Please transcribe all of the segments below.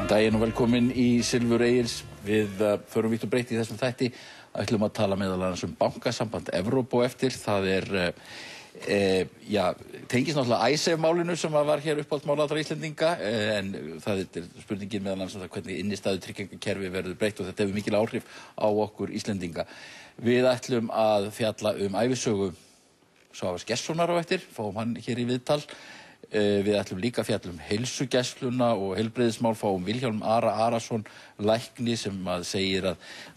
Daginn og velkomin í Silfur Egils. Við förum vítt og breytt í þessum þætti. Ætlum að tala meðal annars bankasamband Evrópu á eftir. Það tengist náttúrulega Icesave-málinu sem var hér uppáhaldsmál allra Íslendinga, en það spurningin meðal annars hvernig innistæðutryggingakerfi verður breytt og þetta hefur mikil áhrif á okkur Íslendinga. Við ætlum að fjalla ævisögu Svavars Gestssonar á eftir, fáum hann hér í viðtal. Við ætlum líka að fjalla heilsugæsluna og heilbrigðismál, fáum Vilhjálm Ara Arason lækni sem segir að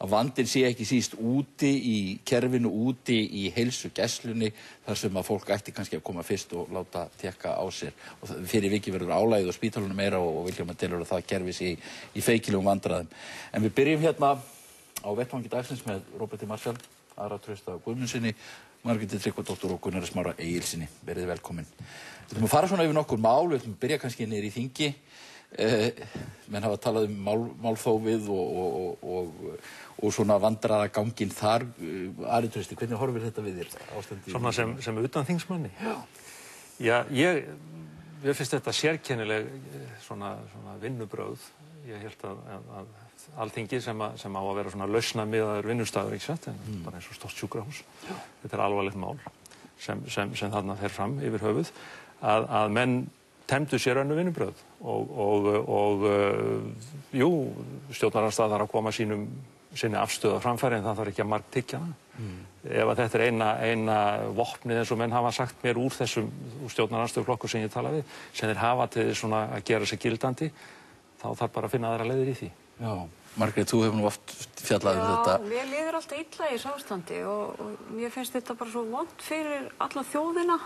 vandinn sé ekki síst úti í kerfinu, úti í heilsugæslunni, þar sem að fólk ætti kannski að koma fyrst og láta tékka á sér. Og fyrir vikið verður álagið á spítalunum meira og Vilhjálm telur að það kerfi sé í feikilegum vandræðum. En við byrjum hérna á vettvangi dagsins með Róberti Marshall, Ara Trausta Guðmundsssyni, Margréti Tryggvadóttur og Gunnari Smára Egilssyni. Verið velkomin. Við ætlum að fara svona yfir nokkur mál, við ætlum að byrja kannski niður í þingi. Menn hafa talað málþófið og svona vandræðaganginn þar. Ari Trausti, hvernig horfir þetta við þér? Ástandið svona sem utanþingsmanni? Já, mér finnst þetta sérkennileg svona vinnubrögð. Ég held að Alþingi sem á að vera svona lausnamiðaður vinnustaður, ekki satt, en bara eins og stórt sjúkrahús. Þetta er alvarlegt mál sem þarna fer fram yfir höfuð, að menn temdu sér önnur vinnubrögð og stjórnarandstaðan þarf að koma sinni afstöðu á framfæri, en það þarf ekki að margtyggja hana. Ef að þetta er eina vopnið, eins og menn hafa sagt mér úr þessum stjórnarandstöðuflokkur sem ég tala við, sem þeir hafa til svona að gera sig gildandi, þá þarf bara að finna aðra leiðir í því. Já, Margrét, þú hefur nú oft fjallað þetta. Já, mér líður alltaf illa í þessu ástandi og mér finnst þetta bara svo vont fyrir alla þjóðina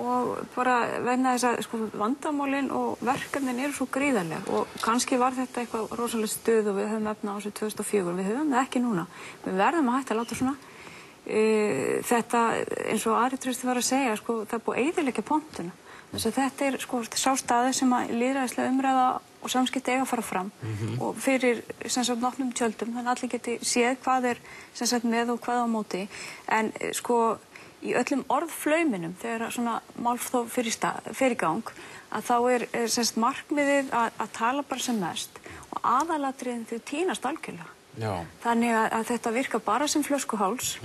og bara vegna þess að vandamálin og verkefnin eru svo gríðarleg og kannski var þetta eitthvað rosalega stuð og við höfum efna á þessu 2004, við höfum það ekki núna. Við verðum að hætta að láta svona. Þetta, eins og Ari Trausti var að segja, það er búið að eyðileggja pontuna. Þess að þetta er sá staði sem að lýðræðislega umræða og samskipti eiga að fara fram og fyrir opnum tjöldum, þannig að allir geti séð hvað er með og hvað á móti. En í öllum orðflauminum, þegar svona málþóf fer í gang, að þá er markmiðið að tala bara sem mest og aðalatriðin þau týnast algjörlega. Já. Þannig að þetta virkar bara sem flöskuháls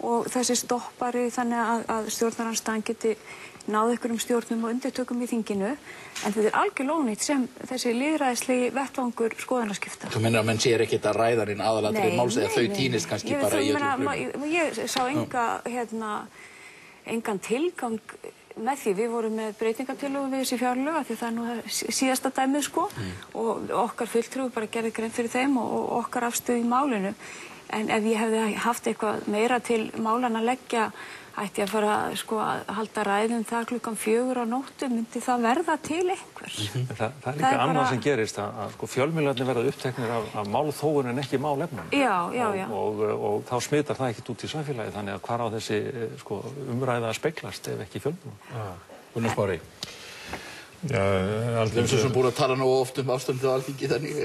og þessi stoppari þannig að stjórnarandstaðan geti náðu einhverjum stjórnum og undirtökum í þinginu, en þetta er algjörlega ónýtt sem þessi lýðræðislegi vettvangur skoðanaskipta. Þú meinir að menn sér ekkert að ræðarinn aðalatriðin máls eða þau týnist kannski bara í öllum flumum? Ég sá engan tilgang með því. Við vorum með breytingartillögu við þessi fjárlög, því það er nú síðasta dæmið og okkar fulltrúi bara gerði grein fyrir þeim og okkar afstöðu í málinu. En ef ég hefði haft eitthvað meira til málan að leggja, ætti ég að fara að halda ræðum það klukkan 4 á nóttu, myndi það verða til einhvers. Það er líka annað sem gerist, að fjölmiðlarnir verða uppteknir af málþófun en ekki málefnum. Já. Og þá smitar það ekkert út í samfélagi, þannig að hvar á þessi umræða að speglast ef ekki fjölmiðlar. Gunnar Smári. Já, Alþingi... Þeim sem búin að tala nú oft ástandið á Alþingi þannig.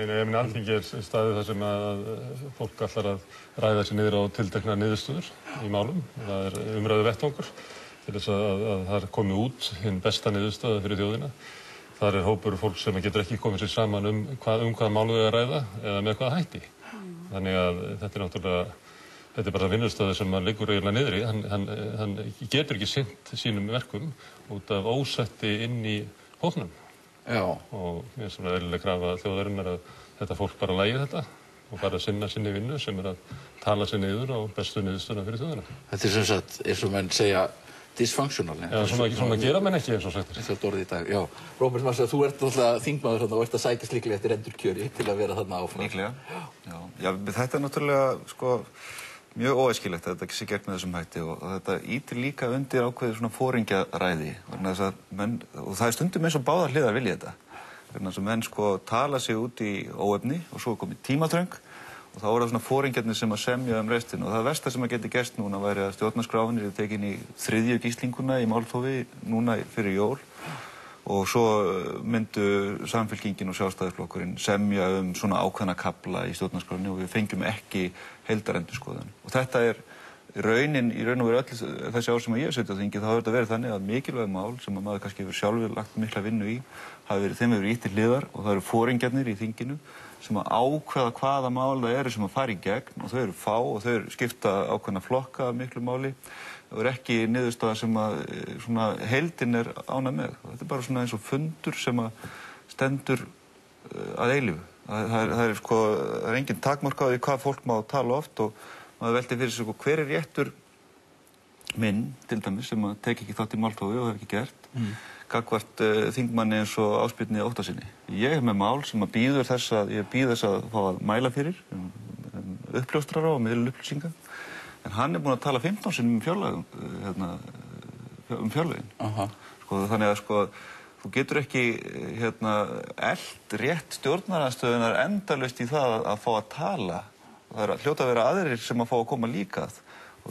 Nei, Alþingi er staðið þar sem að fólk ætlar að ræða sig niður á tiltekna niðurstöður í málum. Það er umræðu vettvangur til þess að það komi út hinn besta niðurstöða fyrir þjóðina. Þar er hópur fólk sem getur ekki komið sér saman hvaða málu er að ræða eða með hvaða hætti. Þannig að þetta er bara vinnustöðu sem hann liggur eiginlega niður í. Hann getur ekki sinnt sínum verkum út af ósetti inn í hópnum. Já. Og mér er svona eðlileg krafa þjóðarinnar að þetta fólk bara lægi þetta og bara sinna sinni vinnu sem er að tala sig niður á bestu niðurstöðuna fyrir þjóðina. Þetta er sem sagt, eins og menn segja, dysfunctional. Já, svona gera menn ekki eins og sagt. Þetta orðið í dag, já. Róbert Marshall, þú ert náttúrulega þingmaður þarna og ert að sækjast líklega eftir endurkjöri til að vera þarna áfram. Líklega. Já, þetta er náttúrulega mjög óæskilegt að þetta sé gert með þessum hætti og þetta ýtir líka undir ákveðið svona foringjaræði og það er stundum eins og báðar hliðar vilja þetta. Þannig að menn tala sig út í óefni og svo komið tímaþröng og þá er það svona foringjarnir sem að semja restina og það versta sem að geti gerst núna væri að stjórnarskráin er tekin í 3. gíslinguna í málþófi núna fyrir jól og svo myndu Samfylkingin og Sjálfstæðisflokkurinn semja svona ákveðna kafla í stjórnarskráinni og við fengjum ekki heildarendurskoðun. Og þetta er í raun og veru öll þessi ár sem ég hef setið á þingi, þá hefur þetta verið þannig að mikilvæg mál sem að maður kannski hefur sjálfur lagt mikla vinnu í, þeim hefur ýtt til hliðar og það eru foringjarnir í þinginu sem að ákveða hvaða mál það eru sem að fara í gegn og þau eru fá og þau skipta ákveðna flokka af miklu máli. Það er ekki niðurstaða sem að svona heildin er ánægð með. Þetta er bara svona eins og fundur sem að stendur að eilífu. Það er engin takmark á því hvað fólk má tala oft og maður veltir fyrir sig hver er réttur minn, til dæmis, sem að teki ekki þátt í málþófi og hefur ekki gert, gagnvart þingmanni eins og Ásbirni Óttarssyni. Ég hef með mál sem að býður þess að fá að mæla fyrir, uppljóstrara og miðla upplýsinga, en hann er búinn að tala 15 sinnum um fjárlögin. Þannig að þú getur ekki elt rétt stjórnarandstöðunar endalaust í það að fá að tala. Það er hljóta að vera aðrir sem að fá að koma líka að. Og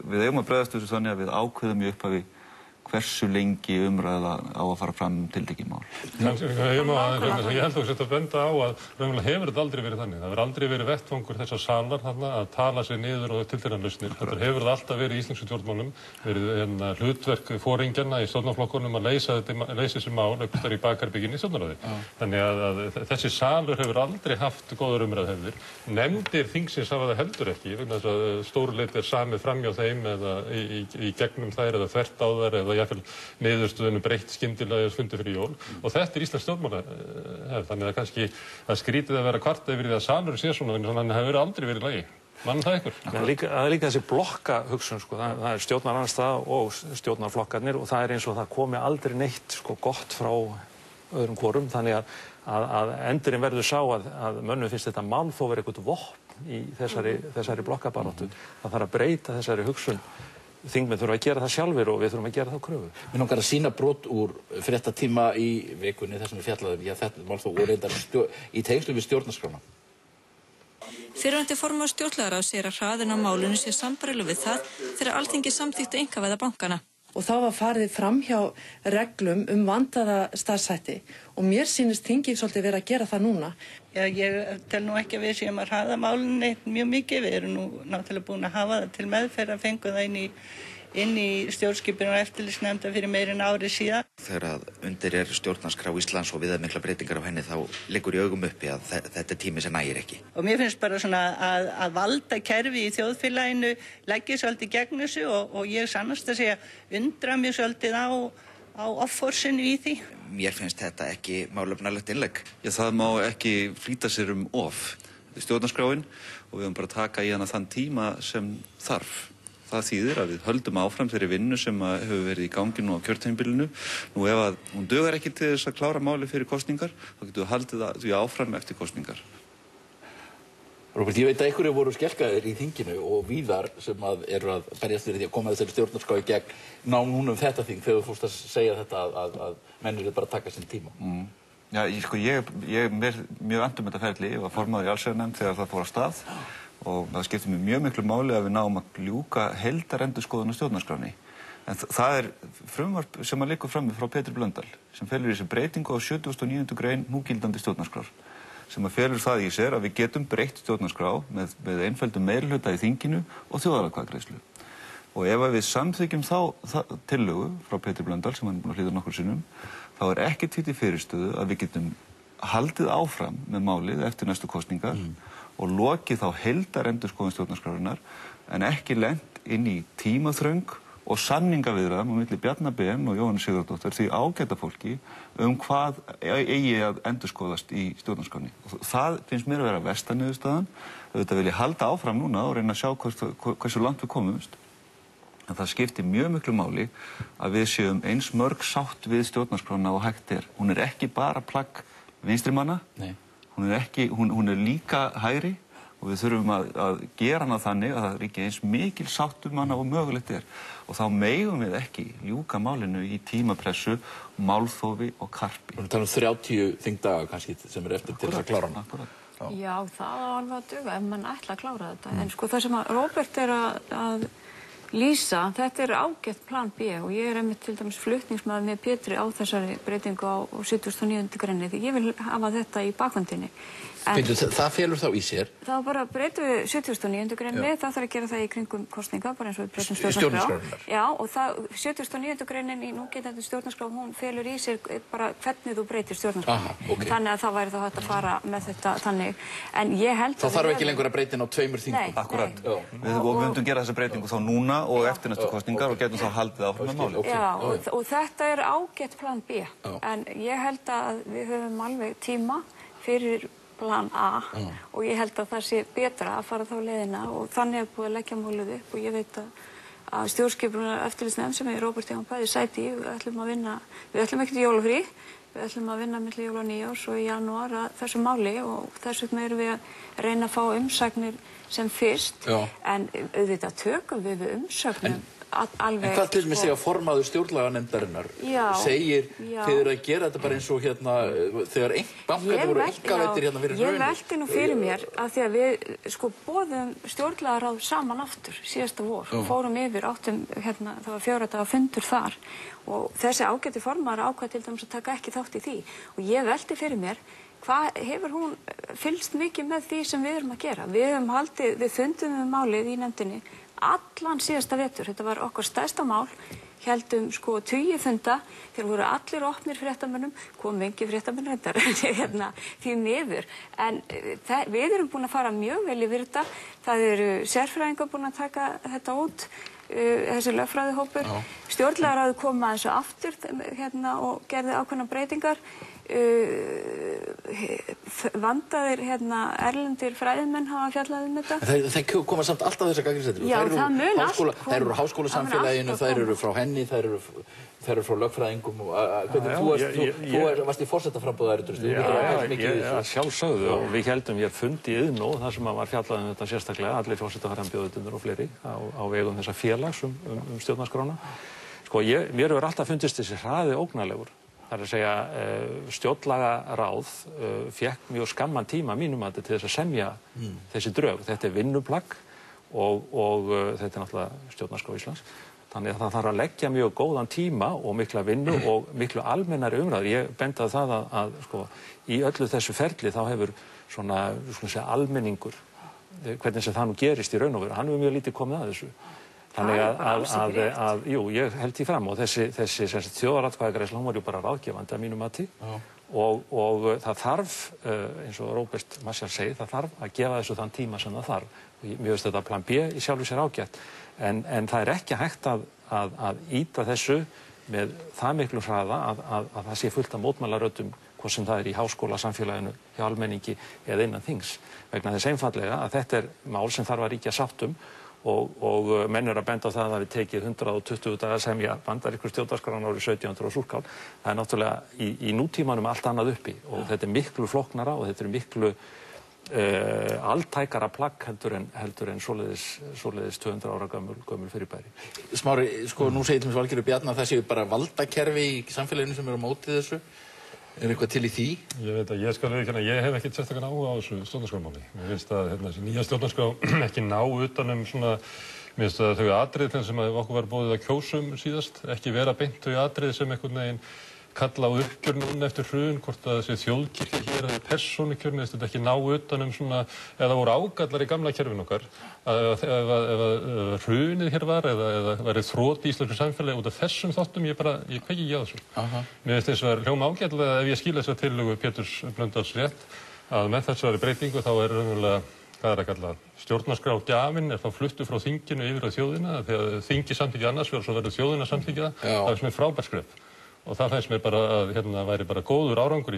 við eigum að bregðast þessu þannig að við ákveðum í upphafi hversu lengi umræða á að fara fram tiltekið mál. Ég held þú sért að benda á að raunverulega hefur þetta aldrei verið þannig. Það hefur aldrei verið vettvangur þessar salar þarna að tala sig niður og tilteknar lausnir. Þetta hefur það alltaf verið í íslensku stjórnmálum, verið hlutverk foringjanna í stjórnarflokkunum að leysa þessi mál einhvers staðar í bakherberginu í stjórnarráði. Þannig að þessi salur hefur aldrei haft góðar umræðuhefðir. Nefndir þingsins hafa það heldur ekki, vegna þess að stóru leyti er samið framhjá þeim eða í gegnum þær eða þvert á þær eða jafnvel niðurstöðunum breytt skyndilega fundi fyrir jól og þetta er íslensk stjórnmálahefð, þannig að kannski það skrítið að vera kvarta yfir því að salurinn sé svona, þannig að hann hefur aldrei verið í lagi. Mann það ykkur? Það er líka þessi blokkahugsun, það er stjórnarandstaða og stjórnarflokkarnir og það er eins og það komi aldrei neitt gott frá öðrum hvorum, þannig að endurinn verður sá að mönnum finnst þetta málþóf er eitthvað vopn í þessari blokkabaráttu. Það þarf að breyta þessari hugsun. Þingmenn þurfa að gera það sjálfir og við þurfum að gera þá kröfu. Mér langar að sýna brot úr fréttatíma í vikunni þar sem við fjallaðum þetta málþóf og reyndar í tengslum við stjórnarskrána. Fyrrverandi formaður stjórnlagaráðs segir að hraðinn á málinu sé sambærilegur við það þegar Alþingi samþykkti einkavæða bankana. Og þá var farið fram hjá reglum vandaða starfshætti og mér sýnist þingið svolítið vera að gera það núna. Já, ég tel nú ekki að við séum að hraða málunni mjög mikið. Við erum nú náttúrulega búin að hafa það til meðferð að fengu það inn í stjórnskipun og eftirlitsnefndar fyrir meira en ári síðan. Þegar undir er stjórnarskrá Íslands og viðamiklar breytingar á henni þá liggur í augum uppi að þetta er tími sem nægir ekki. Og mér finnst bara svona að valda kerfi í þjóðfélaginu leggja svolítið gegn þessu og ég sannast að segja undra mér svolítið á offorsinu í því. Mér finnst þetta ekki málefnalegt innlegg. Já, það má ekki flýta sér of. Þetta er stjórnarskráin og við höfum bara að taka í hana þann tíma sem þarf. Það þýðir að við höldum áfram þeirri vinnu sem hefur verið í gangi nú á kjörtímabilinu. Nú ef að hún dugar ekki til þess að klára máli fyrir kosningar, þá getum við haldið því áfram eftir kosningar. Róbert, ég veit að einhverju voru skelkaðir í þinginu og víðar sem eru að berjast fyrir því að koma þessari stjórnarskrá í gegn ná núna þetta þing þegar þú fórst að segja þetta að menn eru bara að taka sinn tíma. Já, ég er mjög andur með þetta ferli. Ég var formaður í allsherjarnefnd þegar það fór af stað. Og það skiptir mér mjög miklu máli að við náum að ljúka heildarendurskoðun á stjórnarskránni. En það er frumvarp sem að liggur frammi frá Pétri Blöndal sem felur í sér breytingu á 79. grein núgildandi stjórnarskrár sem að felur það í sér að við getum breytt stjórnarskrá með einföldum meirihluta í þinginu og þjóðaratkvæðagreiðslu. Og ef við samþykjum þá tillögu frá Pétri Blöndal sem hann er búinn að hlýða nokkur sinnum, þá er ekkert því til fyrirstöðu að við getum haldið áfram með málið eftir næstu kosningar og lokið þá heildarendurskoðun stjórnarskrárinnar en ekki lent inn í tímaþröng og samningaviðræðum á milli Bjarna Ben og Jóhannu Sigurðardóttur því ágæta fólki hvað eigi að endurskoðast í stjórnarskránni. Og það finnst mér að vera versta niðurstaðan. Auðvitað vil ég halda áfram núna og reyna að sjá hversu langt við komumst. En það skiptir mjög miklu máli að við séum eins mörg sátt við stjórnarskrána og hægt er. Hún er ekki bara plagg vinstrimanna. Nei. Hún er líka hægri og við þurfum að gera hana þannig að það ríki eins mikil sátt hana og mögulegt er. Og þá megum við ekki ljúka málinu í tímapressu, málþófi og karpi. Við erum 30 þingdaga kannski sem eftir til þess að klára hana. Já, það á alveg að duga ef mann ætla að klára þetta. En það sem að Róbert er að lýsa, þetta ágætt plan B og ég einmitt til dæmis flutningsmaður með Pétri á þessari breytingu á 79. grein því ég vil hafa þetta í bakvöndinni. Það felur þá í sér? Þá bara breytum við 79. greininni, það þarf að gera það í kringum kosninga, bara eins og við breytum stjórnarskrá. Já, og 79. greinin í núgildandi stjórnarskrá, hún felur í sér bara hvernig þú breytir stjórnarskrá. Þannig að það væri þá hægt að fara með þetta þannig. En ég held að... Það þarf ekki lengur að breyta inn á 2 þingum. Nei. Akkurat. Við myndum gera þessa breytingu þá núna og eftir næstu kosningar og getum þá haldið áfram með málið. Já, og þetta ágætt plan B. En ég held að við höfum alveg tíma fyrir plan A og ég held að það sé betra að fara þá leiðina og þannig búið að leggja málið upp og ég veit að stjórnskipunar eftirlitsnefnd sem Róbert Jón bæði sæti í, við ætlum ekki til jólafrí, við ætlum að vinna milli jóla og nýjárs og í janúar að þessu máli og þess vegna erum við að reyna að fá umsagnir sem fyrst, en auðvitað tökum við umsögnum alveg... En hvað til mig segja formaður stjórnlaganefndarinnar segir þið eru að gera þetta bara eins og hérna þegar bankarnir voru einkavæddir hérna fyrir hrunið? Ég velti nú fyrir mér að því að við boðum stjórnlagaráð saman aftur síðasta vor og fórum yfir áttum hérna, það var 4 daga fundur þar og þessi ágæti formaður ákvað til dæmis að taka ekki þátt í því og ég velti fyrir mér hvað hefur hún fylgst mikið með því sem við erum að gera? Við fundum málið í nefndinni allan síðasta vetur, þetta var okkar stærsta mál, heldum 20 funda, þeir voru allir opnir fréttamönnum, kom engi fréttamenn hérna, því miður, en við erum búin að fara mjög vel yfir þetta, það eru sérfræðingar búin að taka þetta út, þessi lögfræðihópur, stjórnlagaráð kom að þessu aftur hérna, og gerði ákveðnar breytingar, vandaðir erlendir fræðimenn hafa fjallað þetta. Þeir koma samt alltaf þessar gagnrýnisraddir. Já, það mun allt koma. Þær eru háskólasamfélaginu, þær eru frá henni, þær eru frá lögfræðingum. Þú varst í forsetaframboðar, sjálfsögðu og við héldum hér fund í Iðnó þar sem var fjallað þetta sérstaklega, allir forsetaframbjóðendur og fleiri á vegum þessa félags stjórnarskrána. Mér hefur alltaf fundist þessi hraði ógnarlegur. Það er að segja, stjórnlagaráð fékk mjög skamman tíma mínum til þess að semja þessi drög. Þetta er vinnuplagg og þetta er náttúrulega stjórnarskrá Íslands. Þannig að það þarf að leggja mjög góðan tíma og mikla vinnu og miklu almennari umræður. Ég bendi að það að í öllu þessu ferli þá hefur svona almenningur, hvernig sem það nú gerist í raun og veru, hann hefur mjög lítið komið að þessu. Þannig að ég held því fram og þessi þjóðaratkvæðagreiðsla, hún var ju bara ráðgefandi að mínu mati og það þarf, eins og Róbert Marshall segir, það þarf að gefa þessu þann tíma sem það þarf. Mér finnst þetta plan B í sjálfu sér ágætt, en það er ekki hægt að ýta þessu með það miklu hraða að það sé fullt af mótmælaröddum, hvort sem það er í háskólasamfélaginu, hjá almenningi eða innan þings. Vegna þess einfaldlega að þetta er mál sem þarf að ríkja sáttum og menn eru að benda á það að það við tekið 120 daga að semja bandarísku stjórnarskrár árið 1700 á Súrkál. Það er náttúrulega í nútímanum allt annað uppi og þetta er miklu flóknara og þetta er miklu altækara plagg heldur en svoleiðis 200 ára gömul fyrirbæri. Smári, nú segir til Valgerður Bjarna að það séu bara valdakerfi í samfélaginu sem eru á móti þessu. Er eitthvað til í því? Ég veit að ég hef ekkert sérstakann áhuga á þessu stjórnarskrármáli. Mér finnst að þessi nýja stjórnarskrá ekki ná utan svona, mér finnst að þau atriði sem okkur var boðið að kjósum síðast, ekki vera beint þau atriði sem einhvern veginn kalla á uppgjör núna eftir hrun, hvort að þessi þjóðkirkja hér eða persónukjörni, þetta ekki ná utan svona, eða voru ágallar í gamla kerfin okkar, ef hrunið hér var eða verið þrot í íslensku samfélagi út af þessum þáttum, ég kveiki ekki á þessu. Mér finnst þess að hljóma ágætlega ef ég skil þessa tillögu Péturs Blöndals rétt, að með þessari breytingu þá er raunverulega, hvað er að kalla, stjórnarskrárgjafinn þá fluttur frá þinginu yfir á þjóðina, þegar þingi samþykkja annars vegar, svo verður þjóðina samþykkja það er sem er frábært skref. Og það finnst mér bara að væri bara góður árangur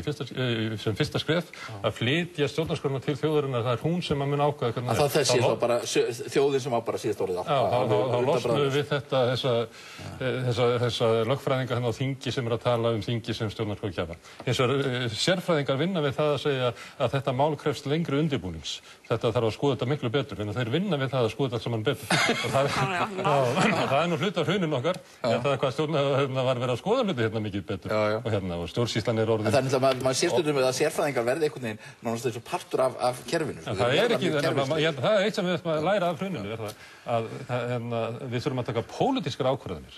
sem fyrsta skref að flytja stjórnarskrána til þjóðarinnar, það er hún sem að mun ákveða hvernig það sé þá bara þjóðin sem á bara síðast orðið þá losnum við við þessa lögfræðinga á þingi sem er að tala þingi sem stjórnarskrárgjafa. Hins vegar sérfræðingar vinna við það að segja að þetta mál krefst lengri undirbúnings. Þetta þarf að skoða þetta miklu betur, en þeir vinna við það að skoða þetta saman betur. Og það er nú hluti af hruninu okkar, það hvað stjórnarskrána var verið að skoða hluti það mikið betur og stjórnsýslan orðin. Þannig að maður sér stundum að sérfræðingar verði einhvern veginn nánast eins og partur af kerfinu. Það er ekki, það er eitt sem við ætlum að læra af hruninu, að við þurfum að taka pólitískar ákvarðanir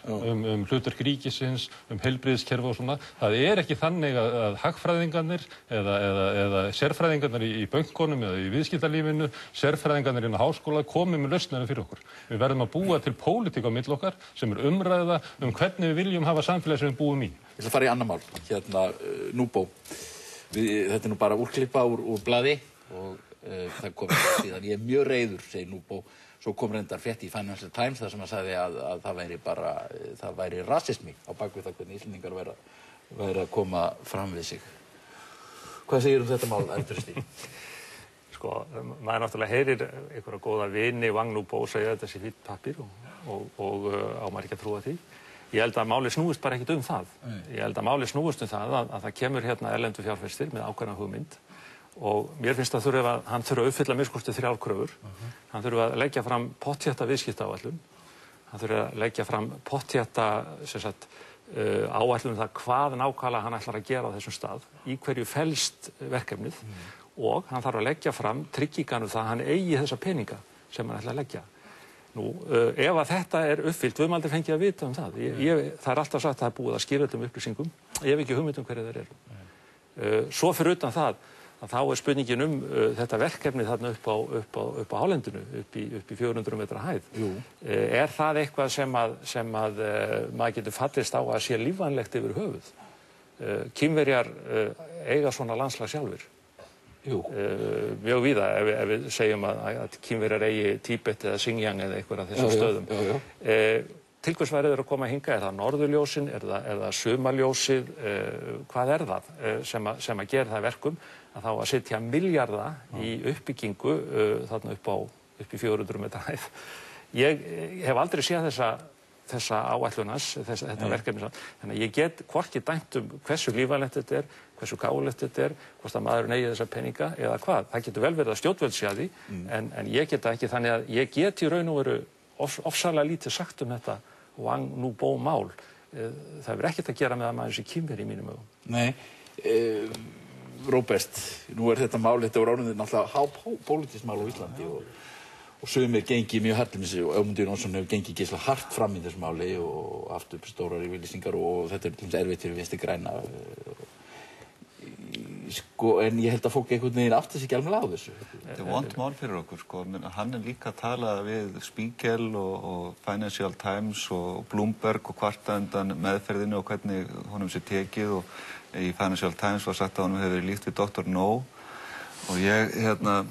hlutverk ríkisins, heilbrigðiskerfi og svona. Það er ekki þannig að hagfræðingarnir eða sérfræðingarnir í bönkunum eða í viðskiptalífinu, sérfræðingarnir inn á háskóla komi með lausnir fyrir okkur. Við verðum að búa til pólitík á milli okkar sem umræða hvernig við viljum hafa samfélag sem við búum í. Ég ætla að fara í annar mál, Núbó. Þetta nú bara úrklippa úr blaði og það kom síðan. Ég mjög reiður, segir Núbó. Svo kom reyndar frétt í Financial Times þar sem að sagði að það væri rasismi á bakvið það hvernig Íslendingar væri að koma fram við sig. Hvað segir þetta mál, Ertrösti? Sko, maður náttúrulega heyrir einhverja góða vini Wang Núbó segja þetta sé fínn pappír og á maður ekki að trúa því. Ég held að málið snúist bara ekkert það. Ég held að málið snúist það að það kemur hérna erlendur fjárfestir með ákveðna hugmynd og mér finnst að hann þurfi að uppfylla miskusti 3 kröfur. Hann þurfi að leggja fram pottþétta viðskiptaáætlun. Hann þurfi að leggja fram pottþétta áætlun það hvað nákvæmlega hann ætlar að gera á þessum stað, í hverju felst verkefnið og hann þarf að leggja fram tryggingar það að hann eigi þessa peninga sem hann ætlar að leggja. Nú, ef að þetta uppfyllt, við höfum aldrei fengið að vita það. Það er alltaf sagt að það er búið að skýra þetta upplýsingum. Ég hef ekki hugmynd hverju þeir eru. Svo fyrir utan það, að þá spurningin þetta verkefni þarna upp á hálendinu, upp í 400 metra hæð. Er það eitthvað sem maður getur fallist á að sé lífvænlegt yfir höfuð? Kínverjar eiga svona landslag sjálfir. Mjög víða ef við segjum að Kínverjar eigi Tíbet eða Xinjiang eða einhver af þessum stöðum. Til hvers væri þeir að koma hingað? Er það norðurljósin? Er það sumarljósið? Hvað er það sem að gera það verkum að þá að setja milljarða í uppbyggingu þarna upp í 400 metra hæð? Ég hef aldrei séð þessa áætlunars, þetta verkefni. Þannig að ég get hvorki dæmt hversu lífvænlegt þetta er, hversu gáfulegt þetta er, hvort að maðurinn eigi þessa peninga eða hvað. Það getur vel verið að stjórnvöld sé að því, en ég get það ekki. Þannig að ég get í raun og veru ofsalega lítið sagt þetta Wang Núbó mál. Það hefur ekkert að gera með að maður sé Kínverji í mínum augum. Nei. Róbert, nú þetta mál, þetta voru orðið náttúrulega hápólitískt mál á Íslandi og sumir gengi mjög hart og Ögmundur Jónsson hefur gengið geysilega hart fram í þessu máli og haft upp stórar yfirlýsingar og þetta til dæmis erfitt fyrir Vinstri græna. En ég held að fólk einhvern veginn átti sig ekki alveg á þessu. Þetta er vont mál fyrir okkur, Hann líka að tala við Spiegel og Financial Times og Bloomberg og kvarta undan meðferðinu og hvernig honum sé tekið og í Financial Times var sagt að honum hefur verið líkt við Dr. No og ég held að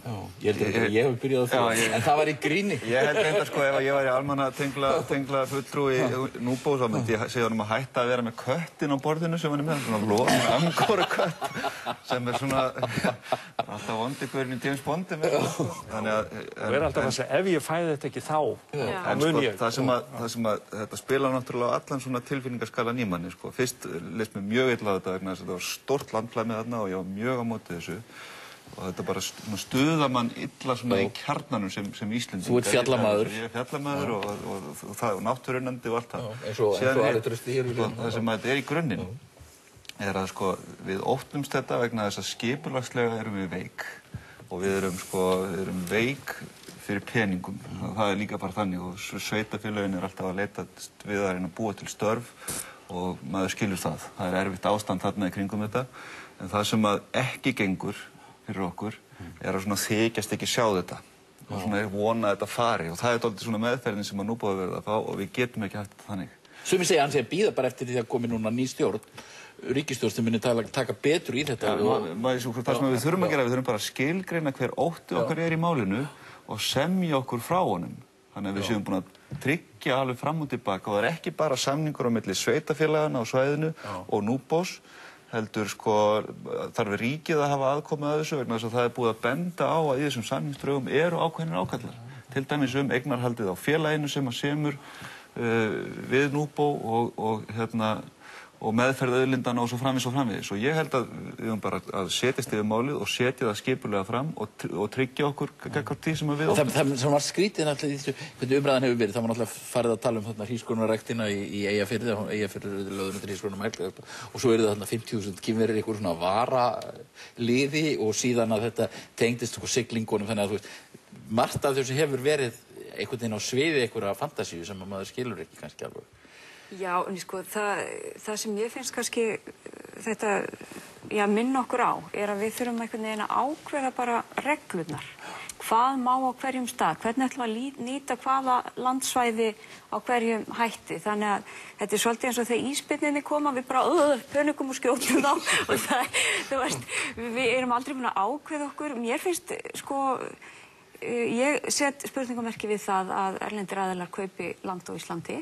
ég hef byrjað á því, en það var í gríni. Ég held ef ég var í almannatengla fulltrúi Núbó þá myndi ég segja honum að hætta að vera með köttin á borðinu sem hann með, svona loðan angóra kött sem svona alltaf vondigurinn í James Bondi með. Þannig að það alltaf að segja, ef ég fæði þetta ekki þá mun ég. Það sem að þetta spila náttúrulega á allan svona tilfinningaskalan í manni. Fyrst leist mér mjög illa á þetta vegna þess að þetta var stórt landflæmi þarna og ég var mjög á móti þessu. Og þetta bara stuða mann illa svona í kjarnanum sem Íslendingar. Þú ert fjallamaður. Ég er fjallamaður og náttúrunnandi og allt það. Eins og Ertrösti hér. Það sem þetta er í grunninn er að við óttumst þetta vegna þess að skipulagslega erum við veik. Og við erum veik fyrir peningum. Það er líka bara þannig og sveitarfélögin er alltaf að leita við að reyna að búa til störf og maður skilur það. Það er erfitt ástand þarna í kringum þetta. En það sem að ekki gengur fyrir okkur er að þykjast ekki sjá þetta og vona að þetta fari og það er dálítið svona meðferðin sem að Núbó hefur verið að fá og við getum ekki haft þetta þannig. Sumir segja hann sé að bíða bara eftir því að komi núna ný stjórn, ríkisstjórn sem muni taka betur í þetta. Það sem við þurfum að gera, við þurfum bara að skilgreina hver ótti okkar er í málinu og semja okkur frá honum. Þannig að við séum búin að tryggja alveg fram og tilbaka og það er ekki bara samningur á milli sveitarfélagana á svæðinu og Núbós heldur þarf ríkið að hafa aðkomu að þessu vegna þess að það er búið að benda á að í þessum samningsdrögum eru ákveðnir ákallar. Til dæmis eignarhaldið á félaginu sem að semur við Núbó og og meðferð auðlindana og svo framvegis. Og ég held að við höfum bara að setjast yfir málið og setja það skipulega fram og tryggja okkur gagnvart því sem við óttum. Það sem var skrítið náttúrulega í þessu, hvernig umræðan hefur verið, það var náttúrulega farið að tala um þarna hrísgrjónaræktina í Eyjafirði, Eyjafirði lögðum undir hrísgrjónamæli og svo eru það þarna 50.000 Kínverjar í einhver svona varaliði og síðan að þetta tengdist siglingunum, þannig að þú veist, margt af þessu hefur verið einhvern veginn á sviði einhverja fantasíu sem maður skilur ekki kannski alveg. Já, en sko, það sem ég finnst kannski þetta, minna okkur á, að við þurfum einhvern veginn að ákveða bara reglurnar. Hvað má á hverjum stað, hvernig ætlum að nýta hvaða landsvæði á hverjum hætti. Þannig að þetta svolítið eins og þegar ísbirnirnir koma, við bara pönikum og skjótum þá. Og þú veist, við erum aldrei búin að ákveða okkur. Mér finnst, sko, ég set spurningamerki við það að erlendir aðilar kaupi land á Íslandi.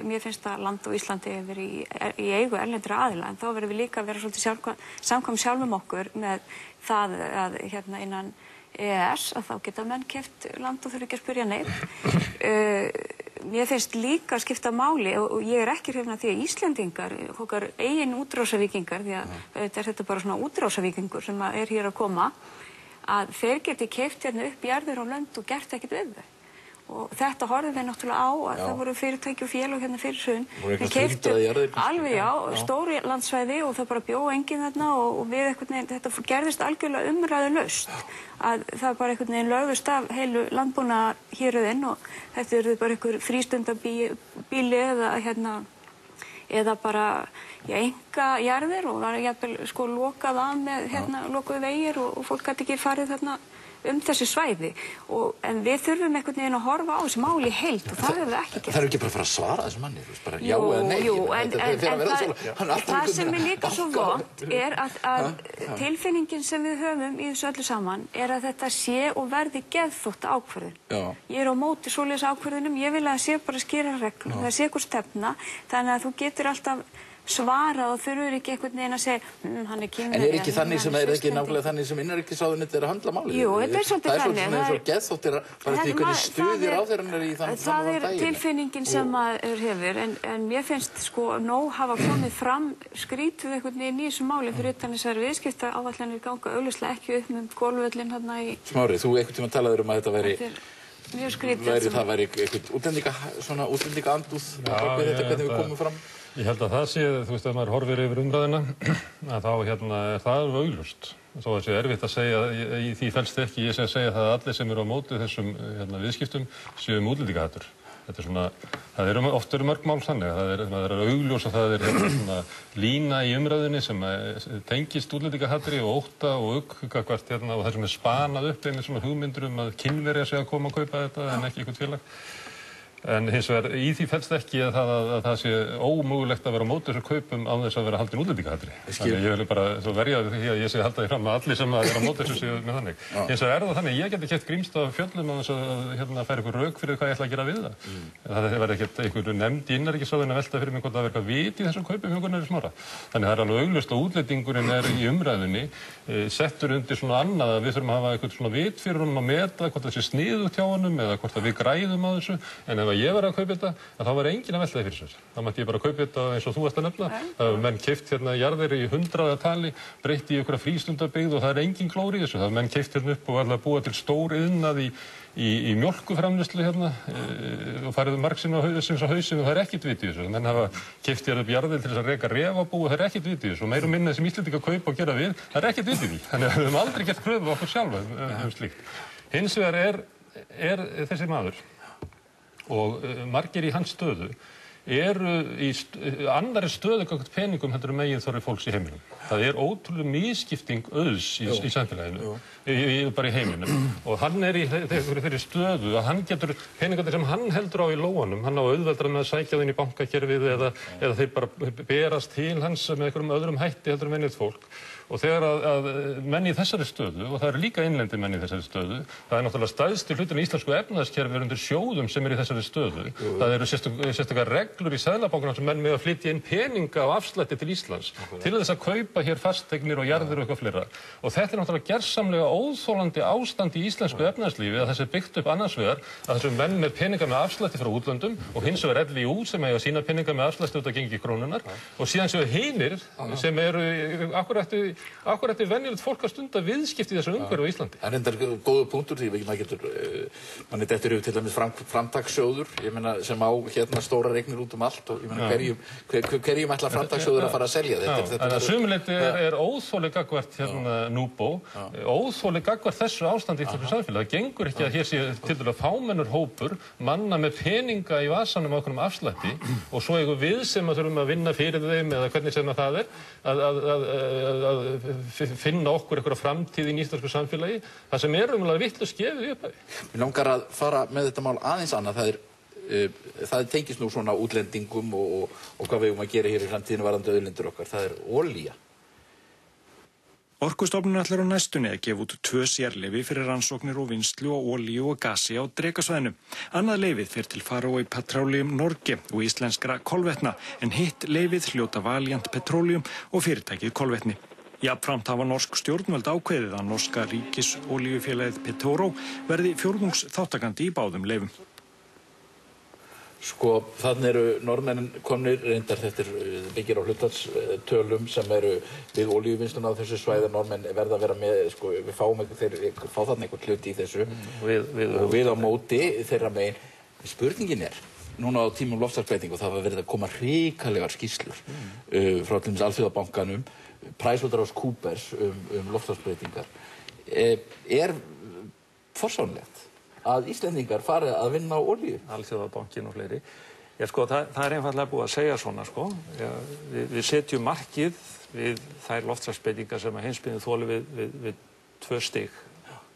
Mér finnst að land á Íslandi hefur verið í eigu erlendir aðila, en þá verðum við líka að vera svolítið samkvæm sjálfum okkur með það að innan EES að þá geta menn keypt land og þurfa ekki að spyrja neitt. Mér finnst líka að skipta máli og ég ekki hrifin af því að Íslendingar, okkar eigin útrásavíkingar, því að þetta er bara svona útrásavíkingur sem hér að koma, að þeir geti keypt upp jarðir og lönd og gert ekkert við þau. Og þetta horfum við náttúrulega á að það voru fyrirtæki og félög fyrir hrun. Þeir keyptu alveg, stóri landsvæði og það bara bjó enginn þarna og við einhvern veginn, þetta gerðist algjörlega umræðulaust. Að það bara einhvern veginn lögðust af heilu landbúnaðarhéruðin og þetta eru bara einhver frístundabýli eða bara einkajarðir og það jafnvel lokað af með lokuðu vegir og fólk gæti ekki farið þarna þessi svæði. En við þurfum einhvern veginn að horfa á þessi máli í heild og það hefur við ekki gert. Það er ekki bara að fara að svara þessu manni, bara já eða nei. Jú, en það sem er líka svo vont er að tilfinningin sem við höfum í þessu öllu saman er að þetta sé og verði geðþótta ákvörðun. Ég á móti svoleiðis ákvörðunum, ég vil að það sé bara skýrar reglur, það sé einhver stefna, þannig að þú getur alltaf svarað og þurfur ekki einhvern veginn að segja hann er Kínverji. En ekki þannig sem ekki nákvæmlega þannig sem innanríkisráðuneytið að höndla málið? Jú, þetta er svolítið þannig. Það er svona eins og geðþóttir bara því hvernig stuðir á þeirra í þannig það er tilfinningin sem maður hefur en mér finnst sko nóg hafa komið fram skrýtuð einhvern veginn í þessu máli fyrir utan þessar viðskiptaáætlanir ganga augljóslega ekki upp með golfvöllinn þarna í Smári, þú einhvern tímann talaður að þetta væri mjög skrýtið. Það væri eitthvað útlendingaandúð hvernig við komum fram. Ég held að það sé, þú veist, ef maður horfir yfir umræðina, að þá er það alveg augljóst. Þó að það sé erfitt að segja, í því felst ekki, ég sé að segja það að allir sem eru á móti þessum viðskiptum séu útlendingahattur. Þetta er svona, oft eru mörg mál þannig, það er augljós að það er lína í umræðinni sem tengist útlendingahattri og ótta og gagnvart og það sem er spanað upp einmitt svona hugmyndur að Kínverjar sé að koma að kaupa þetta en ekki eitthvað félag. En hins vegar í því felst ekki að það sé ómögulegt að vera á móti þessu kaupum án þess að vera haldin útlendingahatri. Þannig ég vil bara svo verja því að ég sé halda því fram að allir sem að vera á móti þessu séu með þannig. Hins vegar það þannig, ég geti keypt Grímsstaða fjöllum á þess að færa ykkur rök fyrir hvað ég ætla að gera við það. Það verði ekkert einhver nefnd í innanríkisráðinu að velta fyrir mig hvort það verður eitthvað vit í þessum kaupum hjá Gunnari Smára. Þannig það er alveg augljóst að útlendingurinn er í umræðunni settur undir svona annað að við þurfum að hafa eitthvað svona vit fyrir honum að meta hvort það sé sniðugt hjá honum eða hvort að við græðum á þessu. En ef ég var að kaupa þetta, þá var enginn að velta það fyrir sér. Þá mætti ég bara kaupa þetta eins og þú varst að nefna. Það hefur menn keypt jarðir í 100-tali, breytt í einhverja frístundabyggð og það er engin klór í þessu. Það hefur menn keypt upp og alveg búa til stór iðnað í mjólkuframleiðslu og farið margsinn á hausinn og það er ekkert vit í þessu. Menn hafa keypt upp jarðir til þess að reka refabú og það er ekkert vit í þessu. Og meira og minna sem Íslendingar kaupa og gera við, það er ekkert vit í því. Þannig að við höfum aldrei gert kröfu á okkur sjálfa slíkt. Hins vegar er þessi maður og margir í hans stöðu eru í annarri stöðu gagnvart peningum heldur meginþorri fólks í heiminum. Það er ótrúlega misskipting auðs í samfélaginu, bara í heiminum. Og hann er í þeirri stöðu að hann getur peningarnir sem hann heldur á í lóanum, hann á auðveldra með að sækja þau inn í bankakerfið eða þeir bara berast til hans með einhverjum öðrum hætti heldur en venjulegt fólk. Og þegar að menn í þessari stöðu, og það eru líka innlendi menn í þessari stöðu, það er náttúrulega stærsti hlutin í íslensku efnahagskerfi undir sjóðum sem í þessari stöðu. Það eru sérstakar reglur í Seðlabankanum sem menn með að flytja inn peninga á afslætti til Íslands til þess að kaupa hér fasteignir og jarðir og eitthvað fleira. Og þetta er náttúrulega gersamlega óþolandi ástand í íslensku efnahagslífi að þessi byggt upp annars vegar að þessum menn með peninga með afslætti frá útlöndum og hins vegar LÍÚ sem eiga sína peninga með afslætti út af gengi krónunnar og síðan séu hinir sem eru akkur ætti venjulegt fólk að stunda viðskipti í þessu umhverfi á Íslandi. Það er endar góður punktur því maður getur, manni dettur yfir til dæmis framtakssjóður, ég meina sem á hérna stóra regnir út allt og ég meina hverjum ætlar framtakssjóður að fara að selja þetta. Þannig að sumuleyti er óþoli gagnvart hérna Núbó, óþoli gagnvart þessu ástandi í íslensku samfélagi. Það gengur ekki að hér sé til dæmis fámennur hópur, manna með peninga í vasanum á okkurum afslætti og svo eigum við sem að þurfum að vinna fyrir þeim eða hvernig sem það er að finna okkur einhverja framtíð í íslensku samfélagi, það sem er umlega vitlaust gefið í upphafi. Mér langar að fara með þetta mál aðeins annað, það tengist nú svona útlendingum og hvað við eigum að gera hér í framtíðinu varðandi auðlindir okkar, það er olía. Orkustofnun ætlar á næstunni að gefa út 2 sérleyfi fyrir rannsóknir og vinnslu á olíu og gasi á Drekasvæðinu. Annað leyfið fer til Faroe Petroleum Norge og íslenskra kolvetna, en hitt leyfið hljóta Valiant Petroleum og fyrirtækið Kolvetni. Jafnframt hafa norsk stjórnvöld ákveðið að norska ríkisolíufélagið Petoro verði fjórðungsþátttakandi í báðum leyfum. Sko, þannig eru Norðmenn komnir, reyndar þetta byggir á hlutfallstölum sem eru við olíuvinnsluna á þessu svæði. Norðmenn verða að vera með, sko, við fáum þeir fá þarna einhvern hlut í þessu og við á móti þeirra megin. Spurningin er, núna á tímum loftslagsbreytingu það var verið að koma hrikalegar skýrslur frá til dæmis Alþjóðabankanum, PricewaterhouseCoopers loftslagsbreytingar. Er forsvaranlegt að Íslendingar fari að vinna á olíu? Alþjóðabankinn og fleiri. Já, sko, það er einfaldlega búið að segja svona, sko. Já, við setjum markið við þær loftslagsbreytingar sem að heimsbyggðin þoli við 2 stig,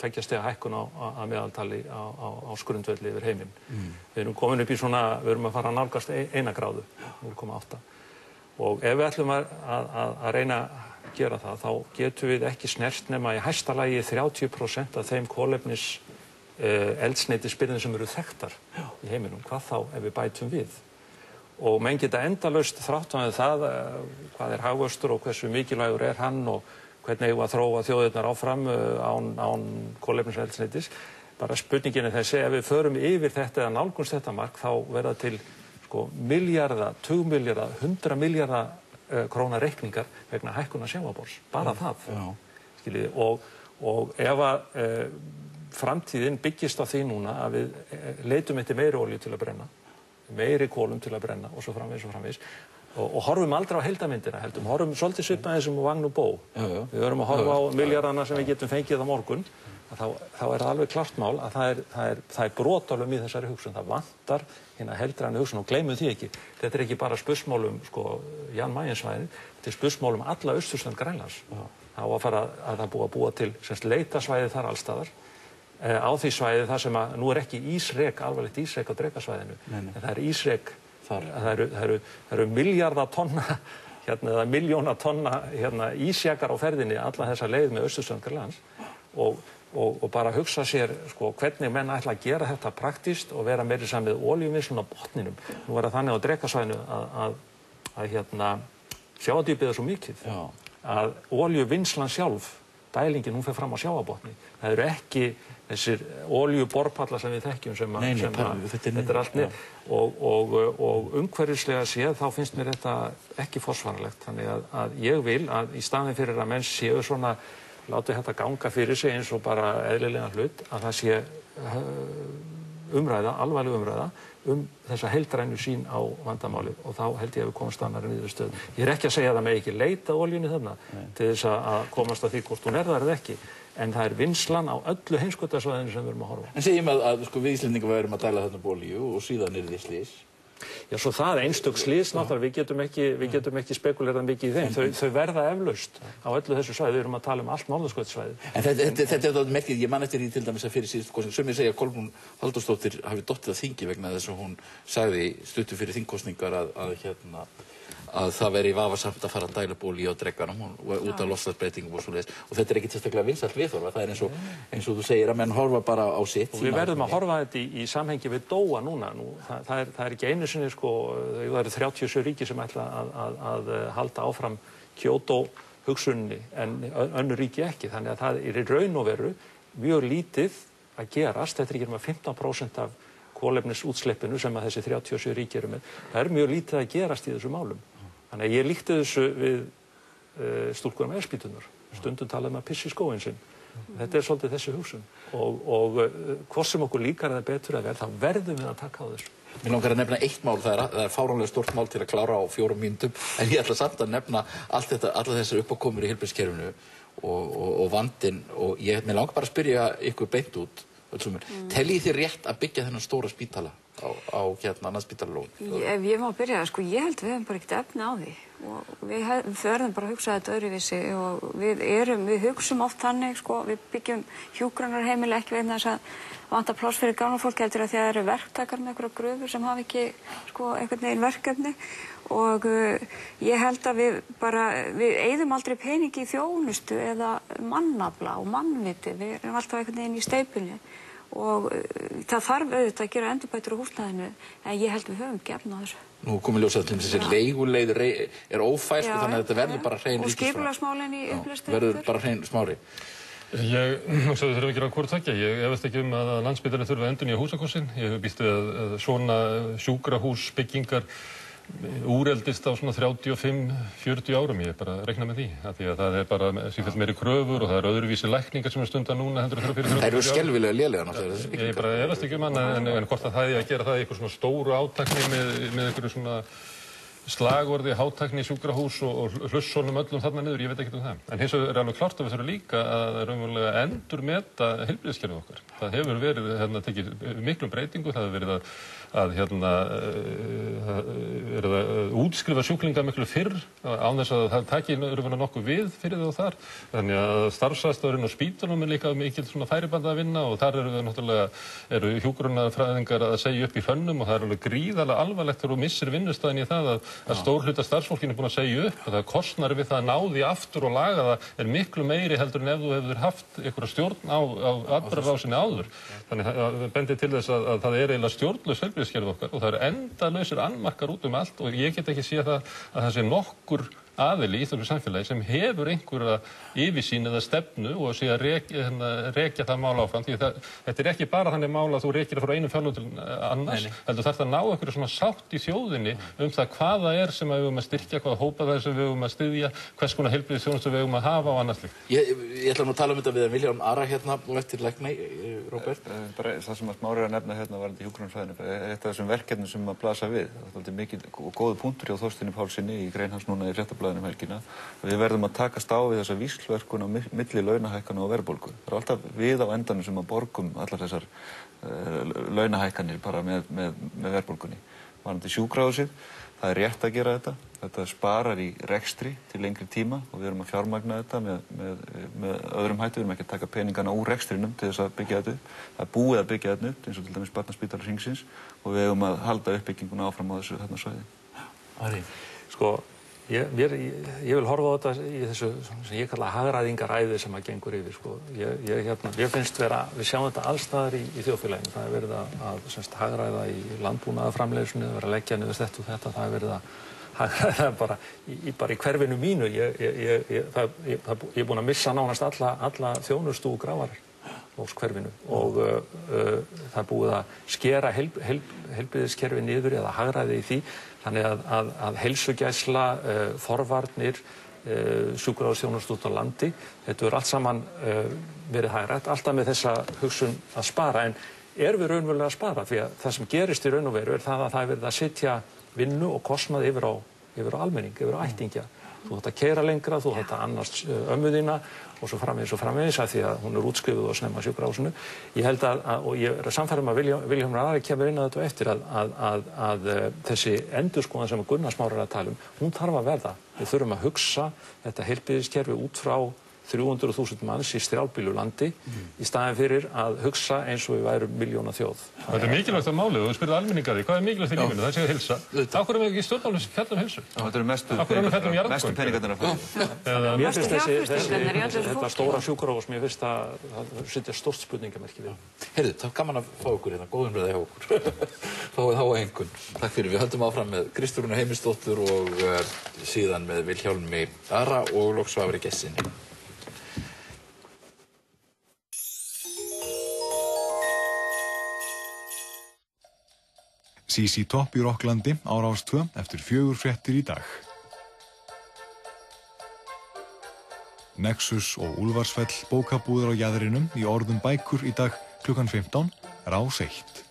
2 stiga hækkun að meðaltali á grundvelli yfir heiminn. Við erum komin upp í svona, við erum að fara að nálgast 1 gráðu, 0,8. Og ef við ætlum að reyna að gera það, þá getum við ekki snert nema í hæsta lagi 30% af þeim kolefnis eldsneytisbirgðum sem eru þekktar í heiminum, hvað þá ef við bætum við. Og menn geta endalaust þrátt á það hvað er hagvöxtur og hversu mikilvægur er hann og hvernig eigum að þróa þjóðirnar áfram án kolefniseldsneytis. Bara spurningin er þessi, ef við förum yfir þetta eða nálgumst þetta mark, þá verða til milljarða, 20 milljarða, 100 milljarða króna reikningar vegna hækkunar sjávarborðs. Bara það. Skiljiði. Og ef að framtíðin byggist á því núna að við leitum eftir meiri olíu til að brenna, meiri kolum til að brenna og svo framvegis og horfum aldrei á heildarmyndina, horfum svolítið svipað eins og Vagn og Bó. Við verum að horfa á milljarðana sem við getum fengið á morgun, þá er það alveg klart mál að það er brotalum í þessari hugsun. Það vantar hérna heildrænu hugsun og gleymum því ekki. Þetta er ekki bara spursmálum Jan Mayen-svæðið, þetta er spursmálum alla austurströnd Grænlands. Það var að fara að það búið að búa til leitasvæði þar allstaðar. Á því svæði þar sem að nú er ekki ísrek, alvarlegt ísrek á Drekasvæðinu, en það er ísrek þar, það eru milljarða tonna eða milljóna tonna ísjakar á ferðinni alla þessa leið með austurströnd Grænlands og bara hugsa sér hvernig menn ætla að gera þetta praktískt og vera meiri saman með olíuvinnslun á botninum. Nú er það þannig á Drekasvæðinu að sjáaldýpið er svo mikið að olíuvinnslan sjálf, dælingin, hún fer fram á sjávarbotni. Það eru ekki þessir olíuborpallar sem við þekkjum sem þetta er allt niður og umhverfislega séð þá finnst mér þetta ekki forsvaranlegt. Þannig að ég vil að í staðinn fyrir að menn séu svona láti þetta ganga fyrir sig eins og bara eðlilega hlut, að það sé umræða, alvarleg umræða þessa heildrænu sín á vandamálið og þá held ég að við komast annarri niðurstöðu. Ég er ekki að segja að það með ekki leita olíunni þarna til þess að komast að því hvort hún er það eða ekki, en það er vinnslan á öllu heimskautasvæðinu sem við erum að horfa. En segjum að við Íslendingar værum að dæla þarna olíu og síðan yrði slys. Já, svo það einstök slys, náttúrulega, við getum ekki spekulerað mikið í þeim. Þau verða eflaust á öllu þessu svæði, við erum að tala um allt norðurskautssvæði. En þetta er það merkið, ég man eftir því til dæmis að fyrir síðustu kosningu, sumir segja að Kolbrún Halldórsdóttir hafi dottið að þingi vegna þess að hún sagði stuttu fyrir þingkosningar að að það veri vafasamt að fara að dæla upp olíu á dregganum út af loftslagsbreytingum og svoleiðis. Og þetta ekkert sérstaklega vinsælt viðhorf, það eins og þú segir að menn horfa bara á sitt. Og við verðum að horfa þetta í samhengi við Dóha núna. Það er ekki einu sinni, það eru 37 ríki sem ætla að halda áfram Kyoto-hugsuninni en önnur ríki ekki. Þannig að það er í raun og veru mjög lítið að gerast. Þetta er ekki um 15% af kolefnisútsleppinu sem að þessi 37 ríki eru með. Það er mjög lítið að gerast í þessu málum. Þannig að ég líkti þessu við stúlkur með eldspýturnar. Stundum talaði að pissi skóinn sinn. Þetta er svolítið þessi hugsun. Og hvort sem okkur líkar eða betur að verða, þá verðum við að taka á þessu. Mér langar að nefna eitt mál, það er fáránlega stórt mál til að klára á 4 mínútum, en ég ætla samt að nefna allar þessar uppákomur í heilbrigðiskerfinu og vandinn. Og mér langar bara að spyrja ykkur beint út. Teljið þið rétt að byggja þennan stóra spítala á Landspítalalóni? Ef ég má byrja, ég held við höfum bara ekkert efni á því og við verðum bara að hugsa þetta öðruvísi og við hugsum oft þannig, við byggjum hjúkrunarheimili ekki vegna þess að vanta pláss fyrir gamla fólk heldur að það eru verktakar með einhverja gröfur sem hafa ekki einhvern veginn verkefni og ég held að við eyðum aldrei peningi í þjónustu eða mannafla og mannviti, við erum alltaf einhvern veginn í steypunni og það þarf auðvitað að gera endurbætur á húsnæðinu en ég held við höfum gefn á þessu. Nú komið ljósað til þessi leiguleið er ófær þannig að þetta verður bara hrein og skipulagsmálin í upplýstu verður bara hrein smári. Ég þurfum ekki að hvort tveggja. Ég efast ekki að Landspítalinn þurfi að endurnýja húsakossin. Ég býst við að svona sjúkrahúsbyggingar úreldist á svona 35-40 árum. Ég bara reikna með því. Því að það er bara sífellt meiri kröfur og það er öðruvísi lækningar sem stundar núna heldur fyrir 40 árum. Það eru skelfilega lélegar náttúrulega þessi byggingar. Ég bara efast ekki en hvort að það er að gera það í eitthvað svona stóru átaki með einhverju svona slagorði, hátækni, sjúkrahús og hlussólum öllum þarna niður, ég veit ekkert það. En hins vegar er alveg klárt að við þurfum líka að raunverulega endurmeta heilbrigðiskerfið okkar. Það hefur verið tekið miklum breytingu, það hefur verið að útskrifa sjúklinga miklu fyrr án þess að það taki raunverulega nokkuð við fyrir það og þar. Þannig að starfsaðstofurinn og spítalum er líka mikil svona færiband að vinna og þar eru hjúkrunarfræðingar að segja upp í hrönnum og það er alveg gríðarlega alvarlegt þegar þú missir vinnustæðin í það að stór hluta starfsfólkinu er búin að segja upp og það kostnar við það að ná því aftur og laga það er miklu meiri heldur en ef þú hefur haft einhverja stjórn á atburðarásinni áður. Þannig að það bendir til þess að það er eiginlega stjórnlaust heilbrigðiskerfið okkar og það eru endalausir annmarkar út um allt og ég get ekki séð að það sé nokkur aðili í þessu samfélagi sem hefur einhverja yfirsýn eða stefnu og sé að rekja það mál áfram því þetta er ekki bara þannig mál að þú rekir það frá einum fjárlögum til annars heldur þarf það að ná einhverju svona sátt í þjóðinni það hvað það er sem við höfum að styrkja, hvaða hópa það er sem við höfum að styðja, hvers konar heilbrigðisþjónustu við höfum að hafa og annars slíkt. Ég ætla nú að tala um þetta við Vilhjálm Ara hérna og eftir lækni, Róbert. Bara það sem að Smári er að nefna hérna varðandi hjúkrunarfræðinu, eitt af þessum verkefnum sem að blasa við. Það er mikið og góður punktur hjá Þorsteini Pálssyni í grein hans núna í Fréttablaðinu helgina. Við verðum að takast á við þessa víxlverkun á milli launahækkana og verðbólgu. Það er alltaf við á endanum sem að borgum allar þessar launahækkanir bara með verðbólgunni. Varðandi sjúkrahúsið, það er rétt að gera þetta. Þetta sparar í rekstri til lengri tíma og við erum að fjármagna þetta með öðrum hætti. Við erum ekki að taka peningana úr rekstrinum til þess að byggja þetta upp. Það er búið að byggja þetta upp, eins og til dæmis Barnaspítalar hringsins og við eigum að halda uppbygginguna áfram á þessu þarna svæði. Ari, ég vil horfa á þetta í þessu sem ég kalla hagræðingaræði sem að gengur yfir. Ég finnst við sjáum þetta allstaðar í þjóðfélaginu. Það er verið að hagræða í landbúnaðarframleiðslunni, það er að leggja niður þetta og þetta, það er verið að hagræða bara í hverfinu mínu. Ég er búinn að missa nánast alla þjónustu og Grafarvogshverfinu og það er búið að skera heilbrigðiskerfi niður eða hagræði í því. Þannig að heilsugæsla, forvarnir, sjúkrahúsþjónustu út á landi, þetta er allt saman verið hagrætt, alltaf með þessa hugsun að spara. En erum við raunverulega að spara? Því að það sem gerist í raun og veru er það að það er verið að setja vinnu og kostnað yfir á almenning, yfir á ættingja. Þú þátt að keyra lengra, þú þátt að annast ömmu þína og svo framvegis að því að hún er útskrifuð og snemma á sjúkrahúsinu. Ég held og ég er að sannfæra að Vilhjálmur Ari kemur inn á þetta eftir að þessi endurskoðun sem Gunnar Smári er að tala um, hún þarf að verða. Við þurfum að hugsa þetta heilbrigðiskerfi út frá 300.000 manns í strjálbýlu landi í staðinn fyrir að hugsa eins og við værum miljóna þjóð. Þetta mikilvægt að málið og þú spyrðu almenninga því, hvað mikilvægt í lífinu? Það sé að heilsa. Af hverju ekki stjórnmálum fjalla heilsu? Þetta eru mestu peningarnir að fá. Mér finnst þetta stóra sjúkrahús, mér finnst það setja stórt spurningamerki við. Heyrðu, það var gaman að fá okkur hérna, góð umræða hjá okkur. Fáið þá einhvern. Takk fyrir, við höldum áfram með Kristrúnu Heimisdóttur og síðan með Vilhjálmi Ara og loks Svavari Gestssyni. ZZ Top í Rokklandi á Rás 2 eftir 4 fréttir í dag. Nexus og Úlfarsfell bókabúðir á Jaðrinum í Orðum bækur í dag klukkan 15, Rás 1.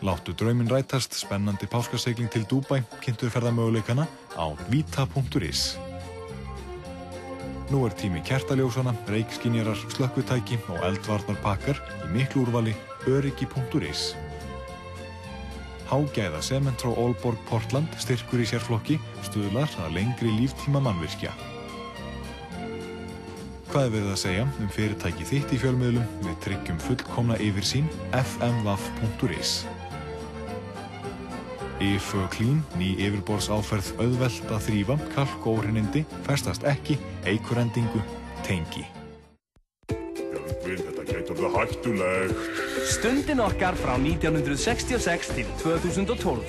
Láttu drauminn rætast, spennandi páskasegling til Dúbæ, kynntur ferðamöguleikana á vita.is. Nú tími kertaljósana, reykskynjarar, slökkvitæki og eldvarnarpakkar í miklu úrvali öryggi.is. Hágæða sement frá Aalborg Portland, styrkur í sérflokki, stuðlar að lengri líftíma mannvirkja. Hvað verið að segja fyrirtæki þitt í fjölmiðlum? Við tryggjum fullkomna yfirsýn, fmvaf.is. IFÖ Clean, ný yfirborðsáferð auðvelt að þrífa, kalk og óhreinindi, festast ekki, eykur endingu, tengi. Þetta getur það hættulegt. Stundin okkar frá 1966 til 2012.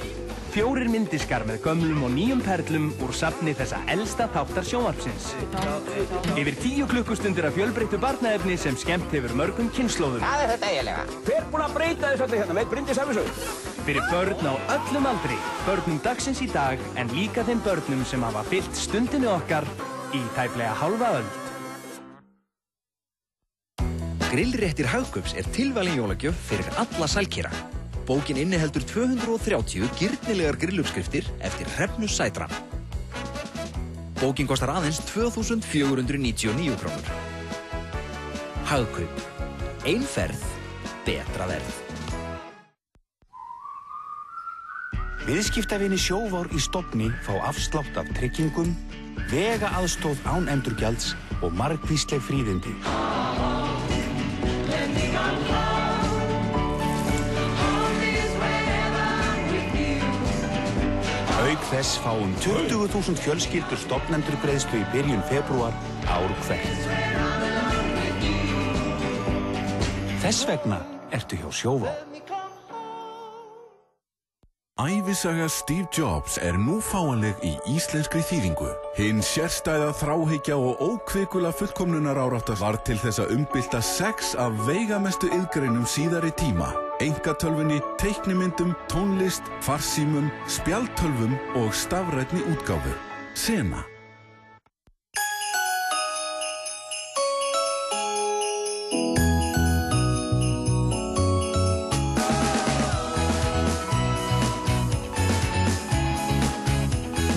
4 myndiskar með gömlum og nýjum perlum úr safni þessa elsta þáttar sjónvarpsins. Yfir 10 klukkustundir af fjölbreyttu barnaefni sem skemmt hefur mörgum kynslóðum. Hvað þetta eiginlega? Hver búinn að breyta þessu öllu hérna? Veit Bryndís af þessu? Fyrir börn á öllum aldri, börnum dagsins í dag, en líka þeim börnum sem hafa fylgt stundinni okkar í tæplega hálfa öld. Grillréttir Hagkaups tilvalin jólagjöf fyrir alla sælkera. Bókin inniheldur 230 girnilegar grilluppskriftir eftir Hrefnu Sætran. Bókin kostar aðeins 2.499 krónur. Hagkaup. Ein ferð, betra verð. Viðskiptavini Sjóvár í Stofni fá afslátt af tryggingum, vegaaðstoð án endurgjalds og margvísleg fríðindi. Auk þess fá 20.000 fjölskyldur stofnendurgreiðslu í byrjun febrúar ár hvert. Þess vegna ertu hjá Sjóvá. Ævisaga Steve Jobs nú fáanleg í íslenskri þýðingu. Hinn sérstæða þráhyggja og ókvikula fullkomnunarárátta var til þess að umbylta 6 af veigamestu iðngreinum síðari tíma. Einkatölvunni, teiknimyndum, tónlist, farsímum, spjaldtölvum og stafrænni útgáfu. Sena.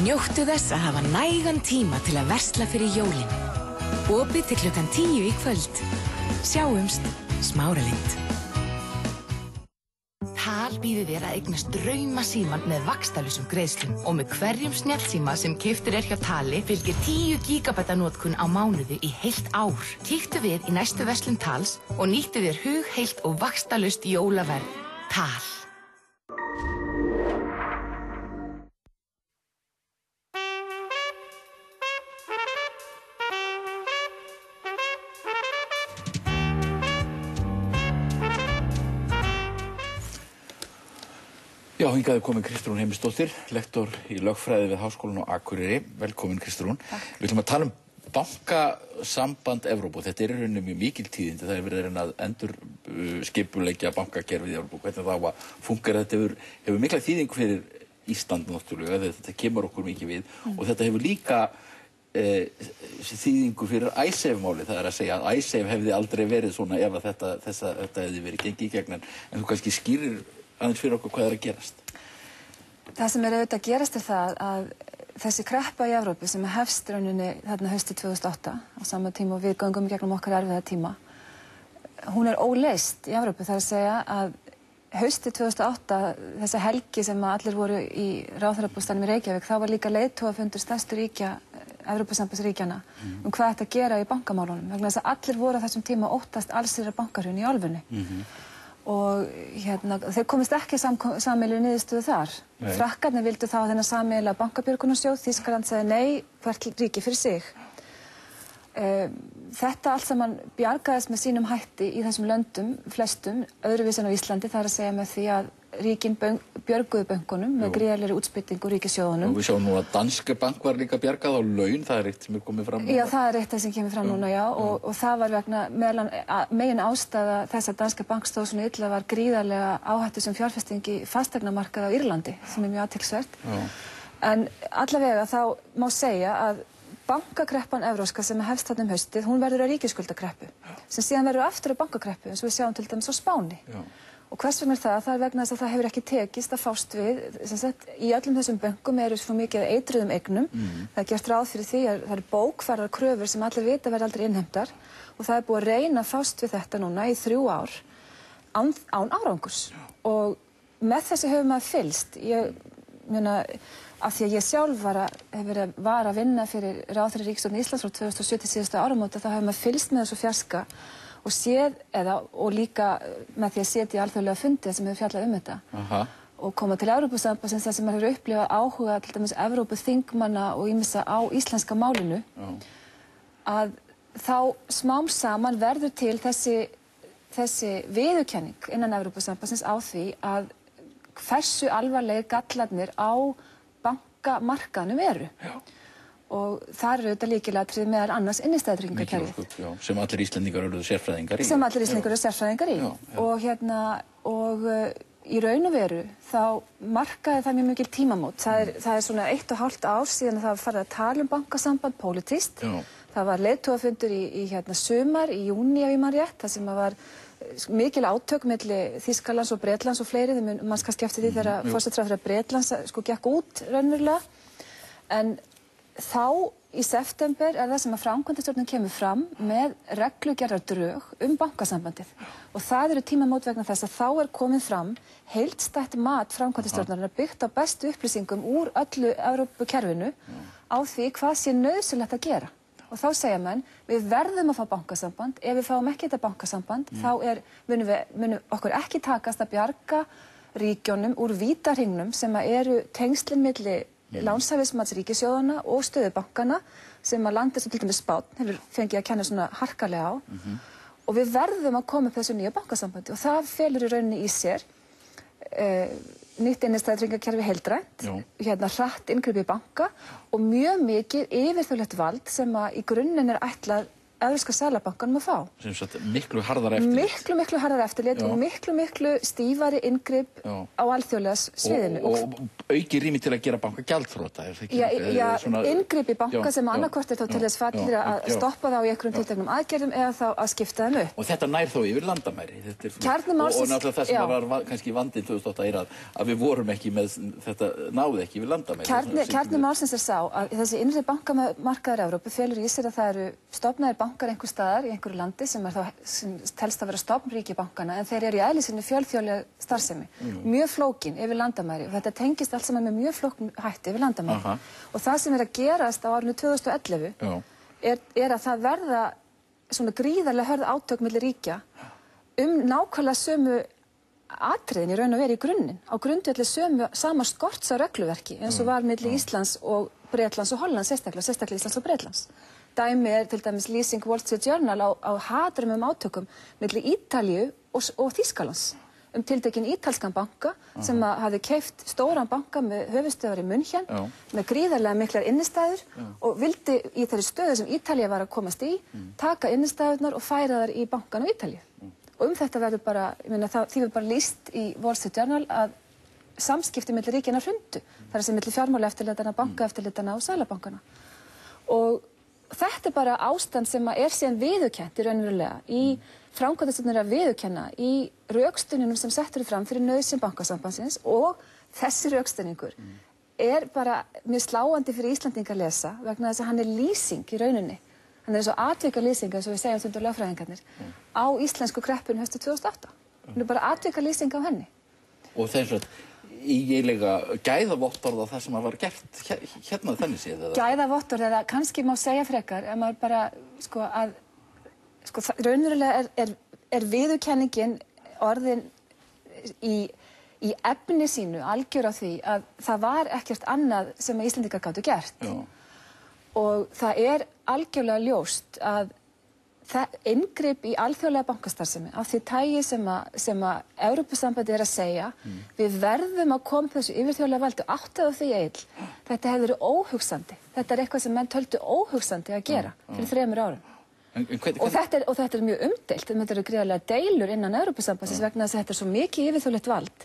Njóttu þess að hafa nægan tíma til að versla fyrir jólin. Opið til klukkan 10 í kvöld. Sjáumst, Smáralind. Tal býður þér að eignast draumasímann með vaxtalausum greiðslum og með hverjum snjallsíma sem keyptur hjá Tali fylgir 10 GB notkun á mánuði í heilt ár. Kíktu við í næstu verslun Tals og nýttu þér hugheilt og vaxtalaust jólaverð. Tal. Já, hingað komin Kristrún Heimisdóttir, lektor í lögfræði við Háskólann á Akureyri. Velkomin Kristrún. Við ætlum að tala bankasamband Evrópu. Þetta í rauninni mjög mikil tíðindi. Það verið að endur skipuleggja bankakerfið í Evrópu. Hvernig það á að fungera. Þetta hefur mikla þýðingu fyrir Ísland náttúrulega. Þetta kemur okkur mikið við. Og þetta hefur líka þýðingu fyrir Icesave-máli. Það að segja að Icesave hefði aldrei verið svona ef að þetta hefði verið gengið í gegn. En þú kannski skýrir aðeins fyrir okkur hvað að gerast. Það sem auðvitað að gerast það að þessi kreppa í Evrópu sem hefst rauninni þarna haustið 2008 á sama tíma og við göngum í gegnum okkar erfiða tíma, hún óleyst í Evrópu. Það að segja að haustið 2008, þessi helgi sem allir voru í ráðherrabústaðnum í Reykjavík, þá var líka leiðtogafundur stærstu ríkja Evrópusambandsríkjanna hvað ætti að gera í bankamálunum vegna þess að allir voru á þessum tíma óttast allsherjar bankahrun í álfunni. Og þeir komist ekki sameiginlegu niðurstöðu þar. Frakkarnir vildu þá þennan sameiginlega bankabjörgunarsjóð, Þýskaland sagði nei, hvert ríki fyrir sig. Þetta allt saman bjargaðist með sínum hætti í þessum löndum, flestum, öðruvísi en á Íslandi, það er að segja með því að ríkin björguðu bönkunum með gríðarlegri útspýtingu úr ríkissjóðunum. Og við sjáum nú að Danske Bank var líka bjargað á laun, það er eitt sem er komið fram núna. Já, það er eitt sem kemur fram núna, já, og það var vegna megin ástæða þess að Danske Bank stóð svona illa var gríðarlega áhættu sem fjárfesting í fasteignamarkaði á Írlandi, sem er mjög athyglisvert. En allavega þá má segja að bankakreppan evrópska sem hefst þarna haustið, hún verður að ríkisskuldakreppu, sem síðan verður aftur að bankakreppu, eins og við sjáum til dæmis á Spáni. Og hvers vegna það? Það er vegna þess að það hefur ekki tekist að fást við, sem sagt, í öllum þessum bönkum eru svo mikið eitruðum eignum. Það er gert ráð fyrir því að það eru bókfærðar kröfur sem allir vita verða aldrei innheimtar og það er búið að reyna að fást við þetta núna í 3 ár án árangurs. Og með þessu hefur maður fylgst. Ég meina, af því að ég sjálf var að vinna fyrir ráðherra ríkisstjórnar Íslands frá 2007 til síðustu áramóta, þá hefur maður fylgst með þessu fjarska og séð, og líka með því að setja í alþjóðlega fundi sem hefur fjallað þetta og koma til Evrópusambandsins þar sem maður hefur upplifað áhuga til dæmis Evrópuþingmanna og ýmissa á íslenska málinu að þá smám saman verður til þessi viðurkenning innan Evrópusambandsins á því að hversu alvarlegir gallarnir á bankamarkaðnum eru. Og þar eru þetta lykilatriði meðal annars innistæðutryggingakerfið. Sem allir Íslendingar eru sérfræðingar í. Sem allir Íslendingar eru sérfræðingar í. Og í raun og veru þá markaði það mjög mikil tímamót. Það er svona 1,5 ár síðan að það var farið að tala bankasamband pólitískt. Það var leiðtogafundur í sumar, í júní ef ég man rétt, það sem var mikil átök milli Þýskalands og Bretlands og fleiri, þeim manns kannski eftir því þegar forsætisráðherra Bretlands gekk út raunverulega. En þá í september er það sem að framkvæmdastjórnin kemur fram með reglugerðardrög bankasambandið. Og það eru tímamót vegna þess að þá er komið fram heildstætt mat framkvæmdastjórnarinnar byggt á bestu upplýsingum úr öllu Evrópukerfinu á því hvað sé nauðsynlegt að gera. Og þá segja menn, við verðum að fá bankasamband, ef við fáum ekki þetta bankasamband, þá munum okkur ekki takast að bjarga ríkjónum úr vítahringnum sem eru tengslin milli lánshæfismats ríkissjóðanna og stöðu bankana sem að landið sem til dæmis Spánn hefur fengið að kenna svona harkalega á. Og við verðum að koma upp þessu nýja bankasambandi og það felur í rauninni í sér nýtt innistæðutryggingakerfi heildrænt, hratt inngrip í banka og mjög mikið yfirþjóðlegt vald sem að í grunninn er ætlað Evrópska seðlabankanum að fá. Sem sagt miklu harðara eftirlit. Miklu harðara eftirlit og miklu stífari inngrip á alþjóðlega sviðinu. Og auki rými til að gera banka gjaldþrota, er það ekki? Já, inngrip í banka sem annarkvort er þá til þess fallir að stoppa þá í einhverjum tilteknum aðgerðum eða þá að skipta þeim upp. Og þetta nær þó yfir landamæri. Kjarni málsins, og náttúrulega það sem var kannski vandinn 2008 er að við vorum ekki með þetta, náði ekki yfir landamæri. Kjarni málsins er sá að þessi innri bankamarkaður Evrópu felur í sér að það eru stofnaðir bankar einhver staðar í einhverju landi sem telst að vera stofnríki bankana en þeir eru í eðli sinni fjölþjóðleg starfsemi. Mjög flókin yfir landamæri og þetta tengist allt saman með mjög flókin hætti yfir landamæri. Og það sem er að gerast á árinu 2011 er að það verða svona gríðarlega hörð átök milli ríkja nákvæmlega sömu atriðin í raun og veru í grunninn. Á grundvelli sama skorts á regluverki eins og var milli Íslands og Bretlands og Hollands sérstaklega Íslands og Bretlands. Dæmi er til dæmis lýsing Wall Street Journal á hatrömmum átökum milli Ítalíu og Þýskalands tiltekinn ítalskan banka sem hafði keypt stóran banka með höfuðstöðvar í München með gríðarlega miklar innistæður og vildi í þeirri stöðu sem Ítalía var að komast í taka innistæðurnar og færa þær í bankan á Ítalíu. Og þetta verður bara, því við bara lýst í Wall Street Journal að samskipti milli ríkjanna hrundu. Það er sem milli fjármálaeftirlitana, bankaeftirlitana og seðlabankana. Og þetta er bara ástand sem er síðan viðurkennt í raunverulega í framkvæmdastjórnin að viðurkenna í rökstuðningnum sem settur fram fyrir nauðsyn bankasambandsins og þessi rökstuðningur er bara mjög sláandi fyrir Íslandinga að lesa vegna þess að hann er lýsing í rauninni. Hann er eins og atvika lýsing eins og við segjum stundur lögfræðingarnir á íslensku kreppun höstu 2008. Hann er bara atvika lýsing á henni. Og þess að eiginlega gæðavottorð á það sem var gert hérna þannig séð? Gæðavottorð, eða kannski má segja frekar, ef maður bara, raunverulega er viðurkenningin orðin í efni sínu algjör á því að það var ekkert annað sem að Íslendingar gátu gert. Já. Og það er algjörlega ljóst að inngrip í alþjóðlega bankastarfsemi af því tagi sem að Evrópusambandið að segja við verðum að koma þessu yfirþjóðlega valdi og áttið á því Egill, þetta hefur verið óhugsandi. Þetta er eitthvað sem menn töldu óhugsandi að gera fyrir 3 árum. Og þetta er mjög umdeilt, þetta eru gríðarlega deilur innan Evrópusambandsins vegna þess að þetta er svo mikið yfirþjóðlegt vald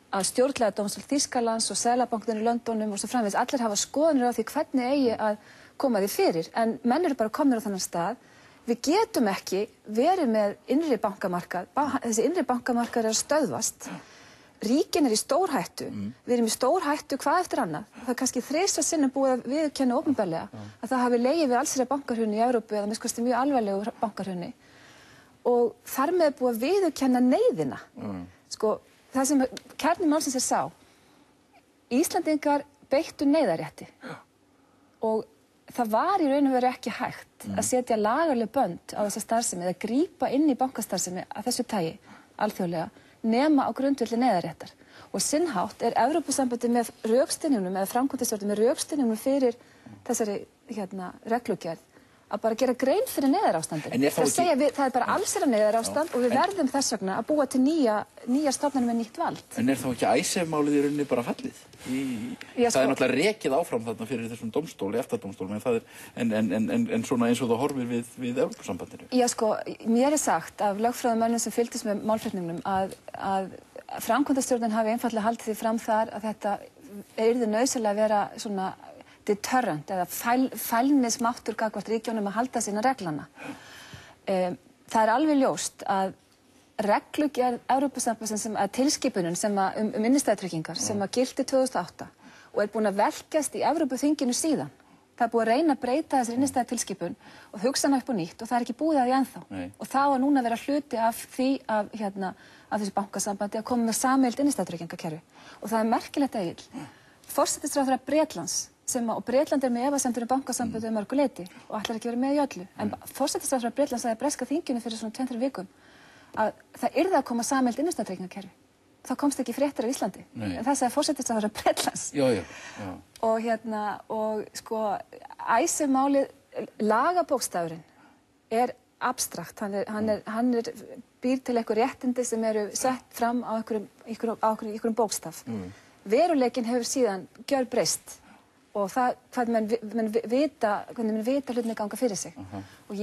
að stjórnlagadómstóll Þýskalands og Seðlabankinn í Londonum og svo framvegis allir hafa skoðanir á því hvernig eigi að koma því fyrir, en menn eru bara komnir á þannig stað. Við getum ekki verið með innri bankamarkað, þessi innri bankamarkað er að stöðvast, ríkin í stórhættu, við erum í stórhættu hvað eftir annað. Það er kannski 3 sinnum búið að viðurkenna opinberlega að það hafi legið við allsherjar bankahruni í Evrópu eða minnst mjög alvarlegu bankahruni og þar með búið að viðurkenna neyðina. Það sem kjarni málsins er sá, Íslandingar beittu neyðarrétti og það var í raun og veru ekki hægt að setja lagaleg bönd á þessa starfsemi eða grípa inn í bankastarfsemi að þessu tagi, alþjóðlega, nema á grundvelli neyðarréttar. Og sinnhátt er Evrópusambandið með rökstyðningnum eða framkvæmdastjórnin með rökstyðningnum fyrir þessari reglugerð að bara gera grein fyrir neyðarástandinu. Það er bara allsherjar neyðarástand og við verðum þess vegna að búa til nýja stofnanir með nýtt vald. En er þá ekki Icesave-málið í rauninni bara fallið? Það er náttúrulega rekið áfram þarna fyrir þessum dómstóli, EFTA-dómstólum, en svona eins og það horfir við Evrópusambandinu. Já, mér er sagt af lögfræðimönnum sem fylgdust með málflutningnum að framkvæmdastjórnin hafi einfaldlega haldið því fram þar að þetta yrði nauðsynlega að vera svona deterrent eða fælnismáttur gagnvart ríkjunum að halda sína reglana. Það er alveg ljóst að reglugerð Evrópusambandsins að tilskipunin innstæðutryggingar sem að gilti 2008 og er búin að velkjast í Evrópuþinginu síðan. Það er búið að reyna að breyta þessari innstæðutilskipun og hugsa hana upp og nýtt og það er ekki búið að því ennþá. Og það var núna að vera hluti af því af þessu bankasambandi að koma með sameiginlegt innstæðutryggingakerfi. Og það er merkilegt Egill. Forsætisráðherra Bretlands og Bretland er með efasemdir bankasambandi mörgu leyti og ætlar ekki verið með í öllu. En forsætisráðherra Bretlands sagði breska þinginu fyrir svona 2-3 vikum að það yrði að koma sameiginlegt innstæðutryggingakerfi. Það komst ekki fréttir á Íslandi. En það sagði forsætisráðherra Bretlands. Icesave-málið, lagabókstafurinn er abstrakt. Hann býr til einhver réttindi sem eru sett fram á einhverjum bókstaf. Veruleikinn hefur síðan gjörbreyst og það hvernig menn vita hlutinni ganga fyrir sig. Og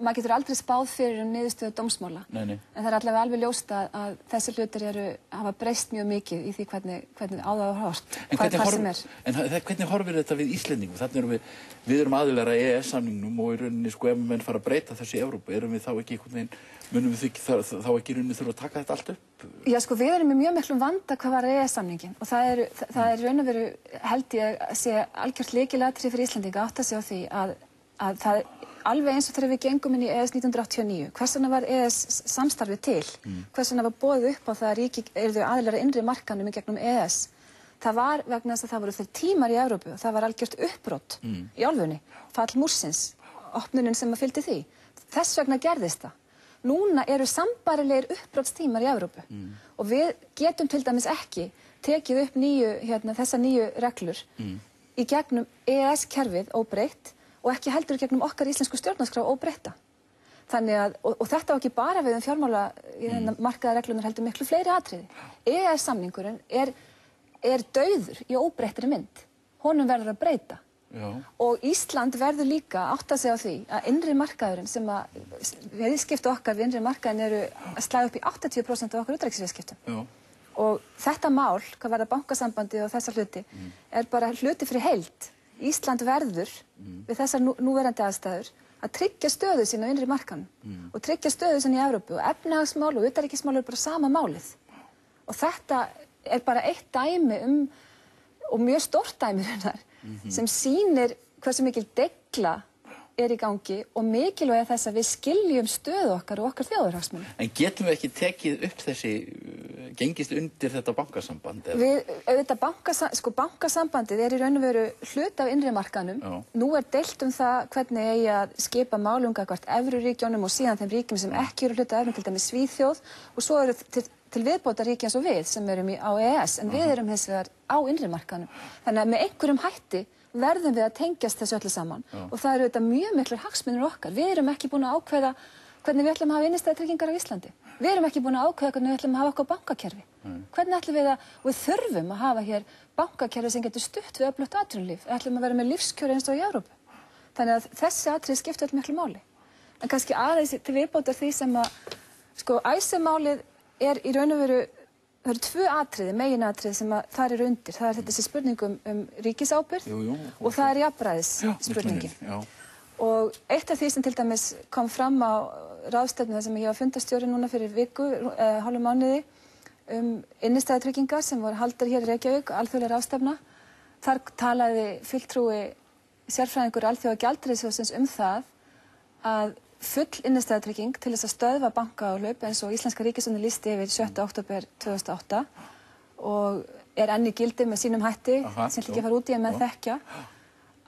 maður getur aldrei spáð fyrir niðurstöðu dómsmála. En það er allavega alveg ljóst að þessi hlutir hafa breyst mjög mikið í því hvernig á það var horft. En hvernig horfir þetta við Íslendingum? Þannig við erum aðilar að EES-samningnum og í rauninni ef menn fara að breyta þessu í Evrópu, erum við þá ekki einhvern veginn, munum við þá ekki í rauninni þurfa að taka þetta allt upp? Já, við erum í mjög miklum vanda hvað var EES-samningin og það er raun og veru, held ég, að sé algjört lykilatriði fyrir Íslendinga að átta sig á því að það alveg eins og þegar við gengum inn í EES 1989, hvers vegna var EES samstarfið til? Hvers vegna var boðið upp á það að ríki yrðu aðilar að innri markanum í gegnum EES? Það var vegna þess að það voru þeir tímar í Evrópu og það var algjört uppbrot í álfunni, fall múrsins, opnunin sem að fylgdi því. Þess vegna gerðist það. Núna eru sambærilegir uppbrotstímar í Evrópu og við getum til dæmis ekki tekið upp þessar nýju reglur í gegnum EES-kerfið óbreytt og ekki heldur gegnum okkar íslensku stjórnarskrá óbreytta. Þannig að, og þetta á ekki bara við fjármálamarkaðareglunar heldur miklu fleiri atriði. EES-samningurinn er dauður í óbreyttri mynd. Honum verður að breyta. Já. Og Ísland verður líka að átta sig á því að innri markaðurinn sem að viðskipti okkar við innri markaðin eru að slæða upp í 80% af okkar utanríkisviðskiptum. Já. Og þetta mál, hvað verða bankasambandið og þessa hluti, er bara hluti fyrir heild. Ísland verður við þessar núverandi aðstæður að tryggja stöðu sína á innri markaðnum og tryggja stöðu sína í Evrópu og efnahagsmál og utanríkismál er bara sama málið. Og þetta er bara eitt dæmi og mjög stórt dæmi sem sýnir hversu mikil degla er í gangi og mikilvægi þess að við skiljum stöðu okkar og okkar þjóðarhagsmuni. En getum við ekki tekið upp gengist undir þetta bankasamband? Bankasambandið í raun og veru hluti af innri markaðnum. Nú deilt það hvernig eigi að skipa málum gagnvart evruríkjunum og síðan þeim ríkjum sem ekki eru hluti af evrunni, til dæmis Svíþjóð, og svo eru til viðbótar ríki eins og við sem erum á EES, en við erum hins vegar á innri markaðnum. Þannig að með einhverjum hætti verðum við að tengjast þessu öllu saman og það eru þetta mjög miklir hagsmunir okkar. Við erum ekki búin að ákveða hvernig við ætlum að hafa innistæðutryggingar á Íslandi. Við erum ekki búin að ákveða hvernig við ætlum að hafa okkar bankakerfi. Hvernig ætlum við við þurfum að hafa hér bankakerfi sem getur stutt við öflugt atvinnulíf. Við ætlum að vera með lífskjör eins og í Evrópu. Þannig að þessi atriði skipta öll miklu máli. En kannski aðeins til viðbótar því sem að Icesave-málið í raun og veru, það eru tvö atriði, meginatriði sem þar eru undir. Það þessi spurning ríkisábyrgð og það jafnræðisspurningin. Og eitt af því sem til dæmis kom fram á ráðstefnu sem ég var fundarstjóri núna fyrir viku, hálfum mánuði, innistæðutryggingar sem voru haldar hér í Reykjavík, alþjóðleg ráðstefna. Þar talaði fulltrúi sérfræðingur Alþjóðagjaldeyrissjóðsins það að full innistæðutrygging til þess að stöðva bankaáhlaup eins og íslenska ríkisstjórnin lýsti yfir 7. október 2008 og enn í gildi með sínum hætti, sem ekki fara út í að menn þekkja,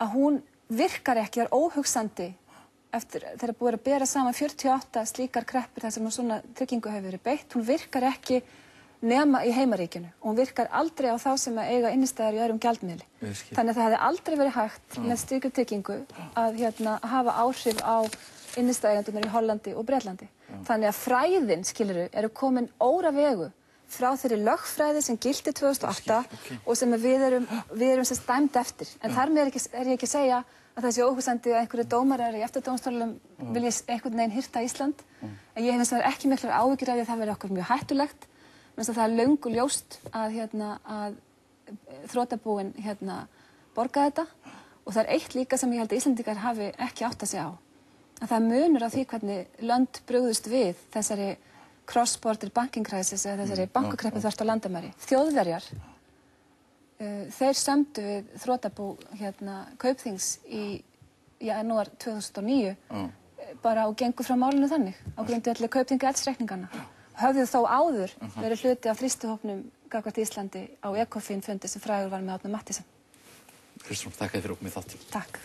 að hún virkar ekki, er óhugsandi eftir þegar búið að bera saman 48 slíkar kreppur þar sem svona tryggingu hefur verið beitt. Hún virkar ekki nema í heimaríkinu og hún virkar aldrei á þá sem eiga innistæður í öðrum gjaldmiðli. Þannig að það hefði aldrei verið hægt með slíku tryggingu að hafa áhrif á innistæðueigendur í Hollandi og Bretlandi. Þannig að fræðin, skilurðu, eru komin óravegu frá þeirri lögfræði sem gilti 2008 og sem við erum dæmd eftir. En þar með ég ekki að segja að það sé óhugsandi að einhverju dómarar í EFTA-dómstólum vilji einhvern veginn hirta Ísland. En ég hef eins og ekki miklar áhyggjur af því að það verði okkur mjög hættulegt. Menn það löngu ljóst að þrotabúin borga þetta og það eitt líka sem ég held að Íslendingar hafi ekki átt að segja á. Að það munur á því hvernig lönd brugðust við þessari cross-border banking crisis eða þessari bankakreppu þvert á landamæri. Þjóðverjar, þeir sömdu við þrotabú Kaupþings í janúar 2009 bara og gengu frá málinu þannig á grundvelli Kaupþinga eldsreikningana. Höfðu þó áður verið hluti af þrýstuhópnum gagnvart Íslandi á ECOFIN fundi sem frægur var með Árna Matthíasson. Kristrún, þakka þér okkur með þátt. Takk.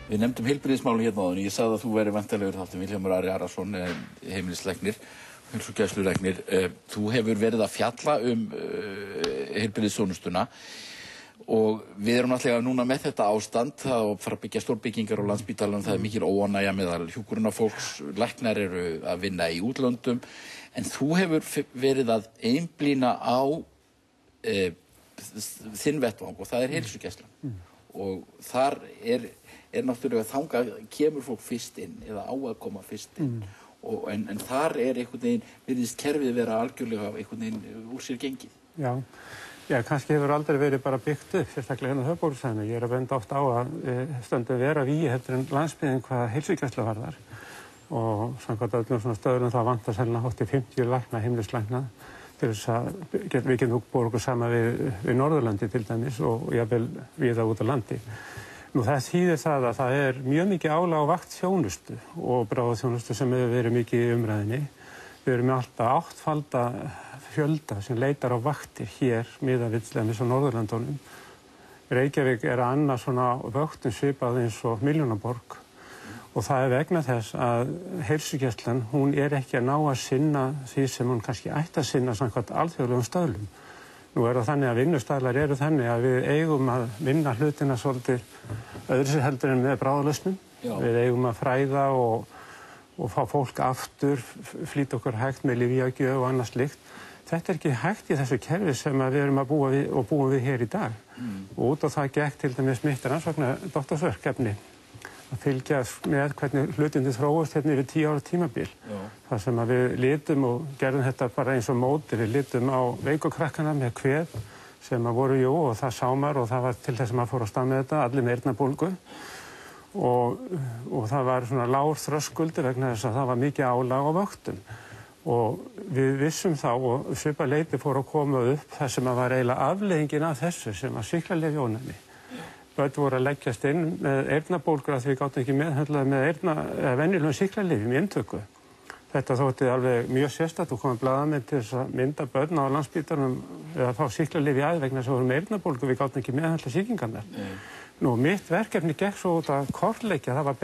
Við nefndum heilbrigðismálin hérna áðan. Ég sagði að þú væri væntanlegur þáttum Vilhjálmur Ari Arason, heimilislæknir, heilsugæslulæknir. Þú hefur verið að fjalla heilbrigðisþjónustuna og við erum náttúrulega núna með þetta ástand. Það að fara að byggja stórbyggingar á Landspítalanum, það mikil óánægja meðal hjúkrunarfólks, læknar eru að vinna í útlöndum, en þú hefur verið að einblína á þinn vettvang og það heilsugæslan. Og þar náttúrulega þangað kemur fólk fyrst inn eða á að koma fyrst inn en þar einhvern veginn virðist kerfið vera algjörlega einhvern veginn úr sér gengið. Já, kannski hefur aldrei verið bara byggt upp, sérstaklega hérna á höfuðborgarsvæðinu. Ég að benda oft á að stöndum vera vígi heldur en landsbyggðin hvað heilsugæslu varðar og samkvæmt öllum svona stöðurum þá vantar sennilega hátt í 50 lækna, heimilislækna til þess að við getum búið okkur saman við Norðurlandi til dæmis og jafnvel víða út á landi. Nú það þýðir það að það mjög mikið álag á vaktþjónustu og bráðaþjónustu sem hefur verið mikið í umræðinni. Við erum með alltaf 8-falda fjölda sem leitar á vaktir hér miðað við á Norðurlandunum. Reykjavík að annað svona vöktun svipað eins og Milljónaborg og það vegna þess að heilsugæslan hún ekki að ná að sinna því sem hún kannski ætti að sinna samkvæmt alþjóðlegum stöðlum. Nú það þannig að vinnustæðlar eru þannig að við eigum að vinna hlutina svolítið öðru sér heldur en með bráðalausnum. Við eigum að fræða og fá fólk aftur, flýta okkur hægt með lyfjagjöf og annað slíkt þetta ekki hægt í þessu kerfi sem við erum að búa við og búum við hér í dag. Og út á það gekk til dæmis mitt rannsóknardoktorsverkefni að fylgjast með hvernig hlutinni þróast hérna yfir 10 ára tímabil. Það sem að við litum og gerðum þetta bara eins og móti, við litum á veiku krakkana með kvef sem að voru og það sá maður og það var til þess að maður fór að stað með þetta, allir með eyrnabólgu og það var svona lágur þröskuldi vegna þess að það var mikið álag á vöktum. Og við vissum þá og svipað leyti fór að koma upp það sem að var eiginlega afleiðingin af þessu sem var sýklalyfjaónæmi. Börn voru að leggjast inn með eyrnabólgur að því við gátum ekki meðhöndlað með venjulegum sýklalyfjum í inntöku. Þetta þótti alveg mjög sérstakt og komið blaðamenn til þess að mynda börn á Landspítalanum eða fá sýklalyf í aðeins vegna þess að voru með eyrnabólgu, við gátum ekki meðhöndlað sýkingarnar. Nú, mitt verkefni gekk svo út að kortleggja, það var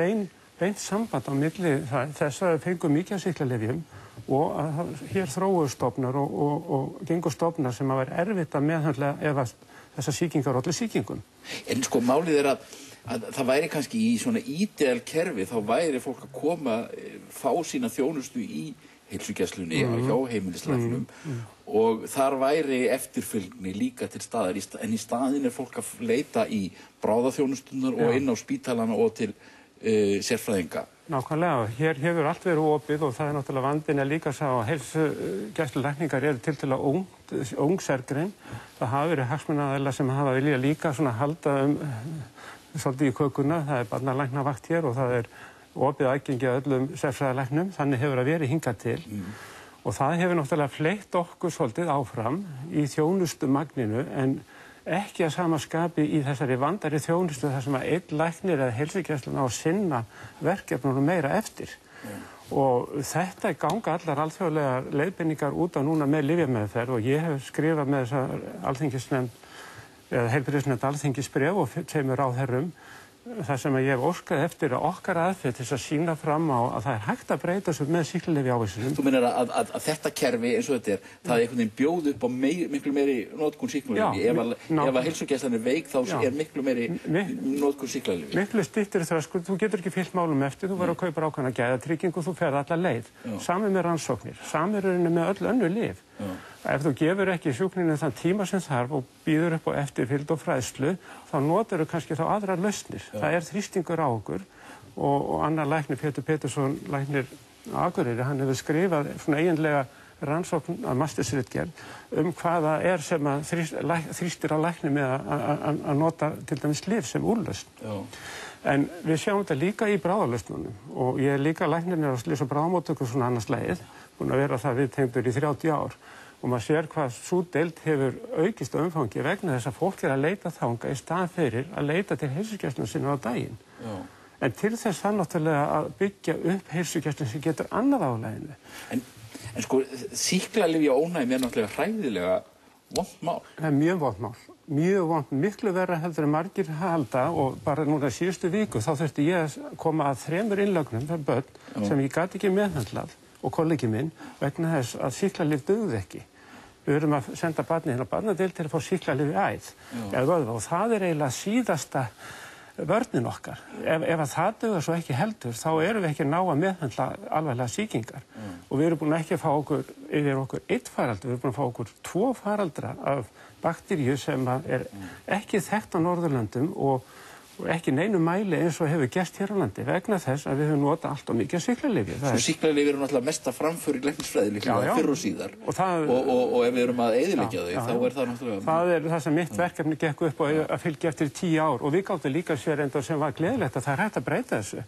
beint samband á milli þess að við fengum mikið af sýklalyfjum og að hér þróuðu stofnar og gengu stofnar sem að vera erfitt að meðhöndla ef þessar sýkingar ollu sýkingum. En sko málið að það væri kannski í svona ídeal kerfi, þá væri fólk að koma, fá sína þjónustu í heilsugæslunni hjá heimilislæknum og þar væri eftirfylgni líka til staðar, en í staðinn fólk að leita í bráðaþjónustunar og inn á spítalana og til sérfræðinga. Nákvæmlega, hér hefur allt verið opið og það náttúrulega vandinn líka sá að heilsugæslulækningar eru tiltölulega ung sérgrein. Það hafa verið hagsmunaaðilar sem hafa viljað líka svona halda svolítið í kökuna, það barnalæknavakt hér og það opið aðgengi að öllum sérfræðilæknum, þannig hefur það verið hingað til. Og það hefur náttúrulega fleytt okkur svolítið áfram í þjónustumagninu en ekki að sama skapi í þessari vandari þjónustu þar sem að einn læknir eða heilsugæslan á að sinna verkefnunum meira eftir. Og þetta ganga allar alþjóðlegar leiðbeiningar út á núna með lyfjameðferð og ég hef skrifað með þessa alþingisnefnd eða heilbrigðisnefnd alþingisbréf og tveimur ráðherrum þar sem ég hef óskað eftir að okkar aðferð til þess að sýna fram á að það hægt að breyta svo með sýklalyfjaávísunum. Þú meinar að þetta kerfi eins og þetta það einhvern veginn bjóð upp á miklu meiri notkun sýklalyfja. Ef að heilsugæslan miklu meiri notkun sýklalyfja. Miklu styttri þröskuldur, þú getur ekki fylgt málum eftir, þú verður að kaupa ákveðna gæðatryggingu og þú ferð alla leið. Sami með rannsóknir, sami með öll önnur lyf. Ef þú gefur ekki sjúklingnum þann tíma sem þarf og býður upp á eftirfylgd og fræðslu, þá notar þú kannski þá aðrar lausnir. Það þrýstingur á okkur og annar læknir, Pétur Pétursson, læknir á Akureyri, hann hefur skrifað svona eiginlega rannsókn að mastersritgerð hvað það sem að þrýstir á lækni með að nota til dæmis lyf sem úrlausn. En við sjáum þetta líka í bráðalausnunum og ég líka læknirinn á slys- og bráðamóttöku svona annars lagið, búin að vera það viðtengdur í 30 ár. Og maður sér hvað sú deild hefur aukist á umfangi vegna þess að fólk að leita þanga í stað fyrir að leita til heilsugæslunnar sinna á daginn. En til þess það náttúrulega að byggja upp heilsugæslun sem getur annað álæginu. En sko, sýklalyfjaónæmi náttúrulega hræðilega vont mál. Það mjög vont mál. Mjög vont, miklu verra heldur en margir halda og bara núna síðustu viku þá þurfti ég að koma að 3 innlögnum fyrir börn sem ég gat ekki meðhöndlað og kollegi minn vegna þess að sýklalyf dugði ekki. Við erum að senda barnið hérna á barnadeild til að fá sýklalyf í æð og það eiginlega síðasta vörnin okkar. Ef að það dugar svo ekki heldur, þá erum við ekki að ná að meðhöndla alvarlega sýkingar. Og við erum búin ekki að fá yfir okkur 1 faraldur, við erum búin að fá okkur 2 faraldra af bakteríu sem ekki þekkt á Norðurlöndum og ekki neinu mæli eins og hefur gerst hér á landi vegna þess að við höfum notað allt og mikið sýklalyfja. Svo sýklalyfja eru náttúrulega mesta framför í læknisfræði líklega fyrr og síðar og ef við erum að eyðileggja þau þá það náttúrulega... Það það sem mitt verkefni gekk upp og að fylgja eftir 10 ár og við gáttum líka sér enda sem var gleðilegt að það hægt að breyta þessu.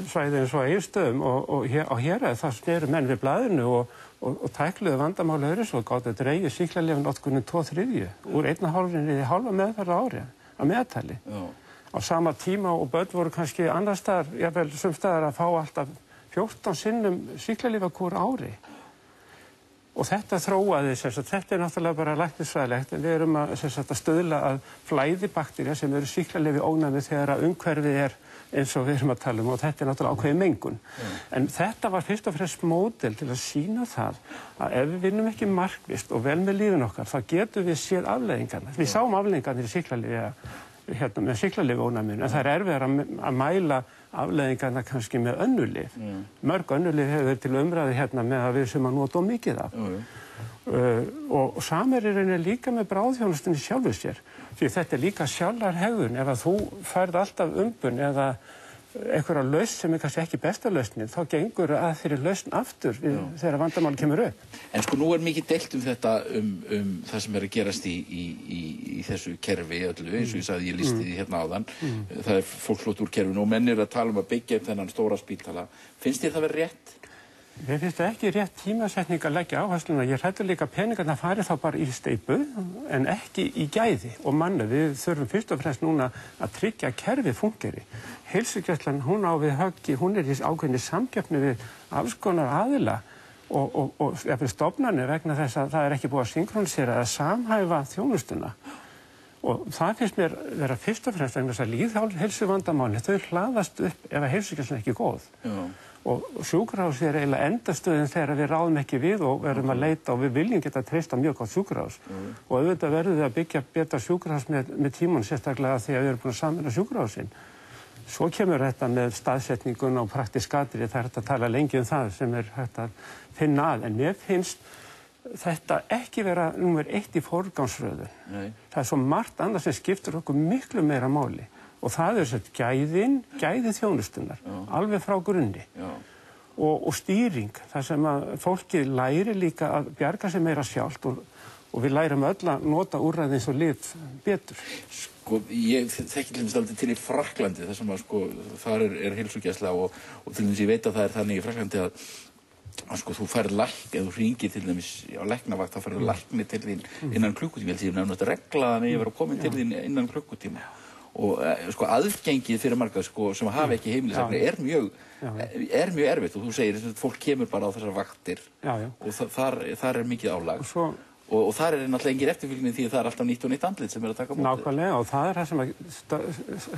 Svæði eins og Egilsstöðum og á Héraði það sneru menn við blaðinu og tækluðu vandamáli öðru svo gáttu að dreigja sýklalyfjanotkunin 2/3 úr 1,5 í hálfa meðferð á ári að meðtali. Á sama tíma og börn voru kannski annar staðar, jafnvel sumstaðar að fá alltaf 14 sinnum sýklalyfjakúr ári. Og þetta þróaði, þetta náttúrulega bara læknisfræðilegt, en við erum að stuðla að flæði baktería sem eru sýklalyfjaónæmi þegar að umhverfið eins og við erum að tala og þetta náttúrulega ákveðin mengun. En þetta var fyrst og fremst módel til að sýna það að ef við vinnum ekki markvisst og vel með lífin okkar, þá getum við séð afleiðingarnar. Við sáum afleiðingarnar í með sýklalyfjaónæminu, en það erfiðar að mæla afleiðingarnar kannski með önnur lyf. Mörg önnur lyf hefur verið til umræðu með að við sem að nota mikið af. og samir í rauninni líka með bráðþjónustunni sjálfu sér. Því þetta líka sjálfarhegðun. Ef að þú færð alltaf umbun eða einhverja lausn sem kannski ekki besta lausnin, þá gengur að þeirri lausn aftur þegar vandamál kemur upp. En sko nú mikið deilt þetta það sem að gerast í þessu kerfi öllu, eins og ég sagði, ég lýsti því hérna áðan. Það fólk flott úr kerfinu og menn að tala að byggja upp þennan stóra spítala. Finnst þér það vera rétt? Mér finnst það ekki rétt tímasetning að leggja áhersluna. Ég hræddur líka peningarna fari þá bara í steypu en ekki í gæði og manni. Við þurfum fyrst og fremst núna að tryggja að kerfið fungeri. Heilsugæslan, hún á við höggi, hún í ákveðinni samkeppni við alls konar aðila og stofnanir vegna þess að það ekki búið að synkronisera eða samhæfa þjónustuna. Og það finnst mér vera fyrst og fremst vegna þess að lýðheilsuvandamáli, þau hlaðast upp ef að heilsugæslan ekki góð. Og sjúkrahús eiginlega endastöðin þegar við ráðum ekki við og verðum að leita og við viljum geta treysta mjög gott sjúkrahús. Og auðvitað verðum við að byggja betra sjúkrahús með tímann, sérstaklega þegar við erum búin að sameina sjúkrahúsin. Svo kemur þetta með staðsetningun og praktísk atriði, það hægt að tala lengi það sem hægt að finna að. En mér finnst þetta ekki vera númer 1 í forgangsröðun. Það svo margt annað sem skiptir okkur miklu meira máli. Og það gæði þjónustunar, alveg frá grunni. Og stýring, þar sem að fólkið læri líka að bjarga sig meira sjálft og við lærum öll að nota úrræði eins og lyf betur. Sko, ég þekki til dæmis aldrei til í Frakklandi, þar sem að sko, þar heilsugæsla og til dæmis ég veit að það þannig í Frakklandi að sko, þú færð eða þú hringir til dæmis á læknavakt, þá færðu lækni til þín innan klukkutíma. Ég held að ég nefnast að reglaðan ég vera komin til þín innan klukkutíma. Og sko aðgengið fyrir marga sko, sem hafa ekki heimilislækni er mjög erfitt og þú segir að fólk kemur bara á þessar vaktir og þar mikið álag og þar náttúrulega engin eftirfylgni því að það alltaf nýtt og nýtt andlit sem að taka á móti. Nákvæmlega og það það sem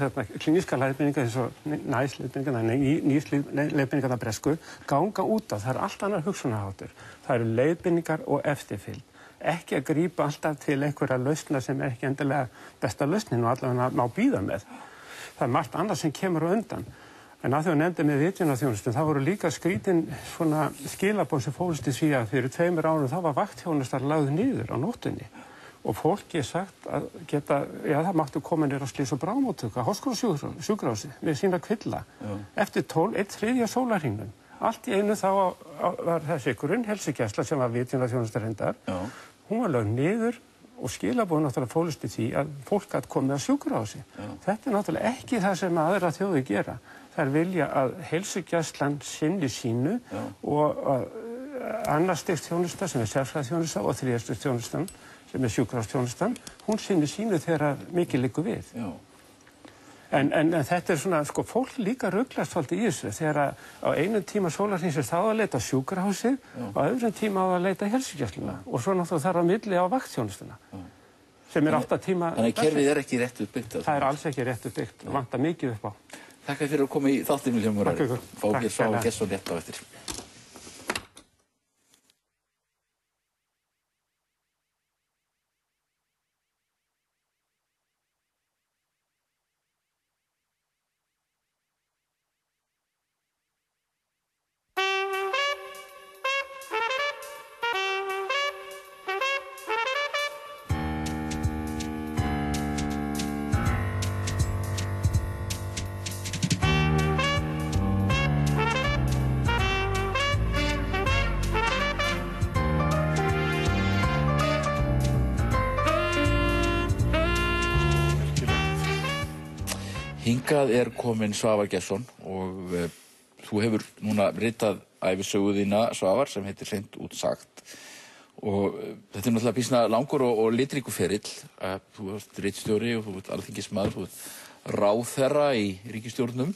að klínískar leiðbeiningar eins og næsleiðbeiningar, nýsleiðbeiningar bresku ganga út af. Það allt annar hugsunarháttur. Það eru leiðbeiningar og eftirfylgd. Ekki að grípa alltaf til einhverja lausna sem ekki endilega besta lausnin og allavega má bíða með. Það margt annað sem kemur á undan. En að því að nefndi með vitjunarþjónustun, það voru líka skrítin svona skilaboð sem fólst í því að fyrir 2 árum þá var vaktþjónustan lögð niður á nóttunni. Og fólki sagt að það máttu koma niður á slys- og bráðamóttöku á Háskólasjúkrahúsi með sína kvilla. Eftir 1/3 sólarhringnum. Allt í einu þá var þessi grunnheilsugæsla sem var vitjunarþjónusta reyndar. Hún var lögð niður og skilaboð náttúrulega fólst í því að fólk gat komið á sjúkrahúsi. Þetta náttúrulega ekki það sem aðra þjóðir gera. Það vilja að heilsugæslan sinni sínu og annars stigs þjónusta sem sérfræðiþjónusta og 3. stigs þjónustan sem sjúkrahúsþjónustan, hún sinni sínu þegar mikið liggur við. En þetta svona, sko, fólk líka ruglast svolítið í þessu þegar á einum tíma sólarhringsins þá að leita sjúkrahúsið og á öðrum tíma á að leita heilsugæsluna og svo náttúrulega þar á milli á vaktþjónustuna sem 8 tíma. Þannig að kerfið ekki rétt uppbyggt. Það alls ekki rétt uppbyggt og vantar mikið upp á. Takk fyrir að koma í þáttinn Vilhjálmur Orri. Fá Svavar Gestsson rétt á eftir. Hingað kominn Svavar Gestsson og þú hefur núna ritað ævisögu þína, Svavar, sem heitir Hreint út sagt og þetta náttúrulega býsna langur og litríkur ferill. Þú ert ritstjóri og þú ert alþingismaður, þú ert ráðherra í ríkisstjórnum,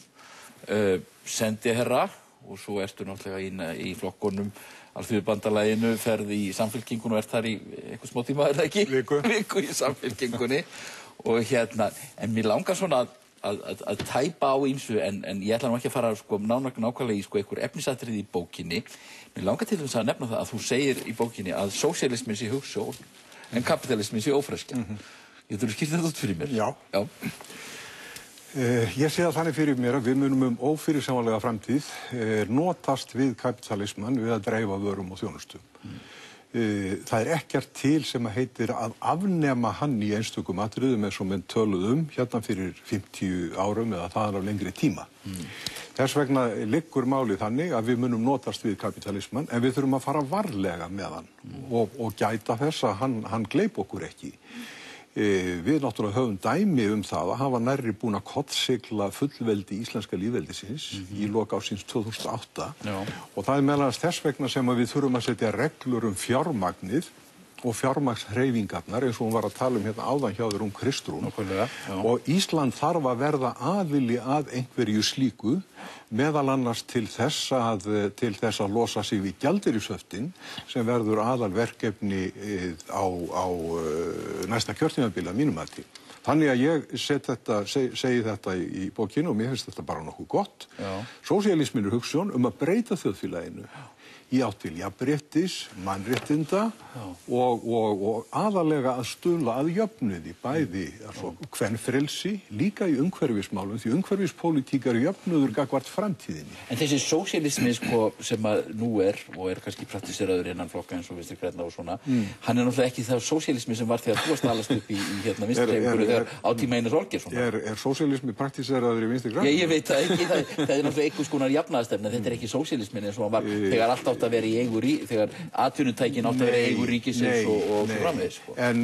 sendiherra og svo ertu náttúrulega í flokkunum Alþýðubandalaginu, ferð í Samfylkingunni og ert þar í einhver smá tíma, er það ekki? Viku í Samfylkingunni og en mér langar svona að tæpa á ýmsu en ég ætla nú ekki að fara sko, nákvæmlega í sko, einhver efnisatriði í bókinni. Mér langar til þess að nefna það að þú segir í bókinni að sósíalismin sé hugsjón en kapitalismin sé ófreskja. Getur þú skýrt þetta út fyrir mér? Já. Ég sé það þannig fyrir mér að við munum ófyrirsjáanlega framtíð notast við kapitalismann við að dreifa vörum og þjónustum. Það ekkert til sem heitir að afnema hann í einstökum atriðum eins og menn töluðu hérna fyrir 50 árum eða þaðan af lengri tíma. Þess vegna liggur málið þannig að við munum notast við kapitalismann en við þurfum að fara varlega með hann og gæta þess að hann gleyp okkur ekki. Við náttúrulega höfum dæmi það að hafa nærri búin að kollsigla fullveldi íslenska lýðveldisins í lok ársins 2008 og það meðal annars þess vegna sem að við þurfum að setja reglur fjármagnið og fjármagnshreyfingarnar eins og hún var að tala hérna áðan hjá þér Kristrún og Ísland þarf að verða aðili að einhverju slíku meðal annars til þess að losa sig við gjaldeyrishöftin sem verður aðalverkefni á næsta kjörtímabili að mínum mati. Þannig að ég segi þetta í bókinu og mér finnst þetta bara nokkuð gott. Sósíalisminn hugsjón að breyta þjóðfélaginu í átt til jafnréttis, mannréttinda og aðalega að stuðla að jöfnuði, bæði kvenfrelsi, líka í umhverfismálum, því umhverfispólitík jöfnuður gagnvart framtíðinni. En þessi sósíalismi sem að nú og kannski praktiseraður innan flokka eins og Vinstri grænna og svona, hann náttúrulega ekki það sósíalismi sem var þegar þú varst alast upp í Vinstri-hreyfingunni þegar á tíma Einars Olgeirssonar. Er sósíalismi praktiseraður í Vinstri grænna? Ég veit það ekki, það náttúrulega einhvers konar jafnaðarstefna, þetta ekki sósíalismin eins og hann var þegar allt átt að vera í eigu þegar atvinnutækin átt að vera í eigu ríkisins og framvegis. En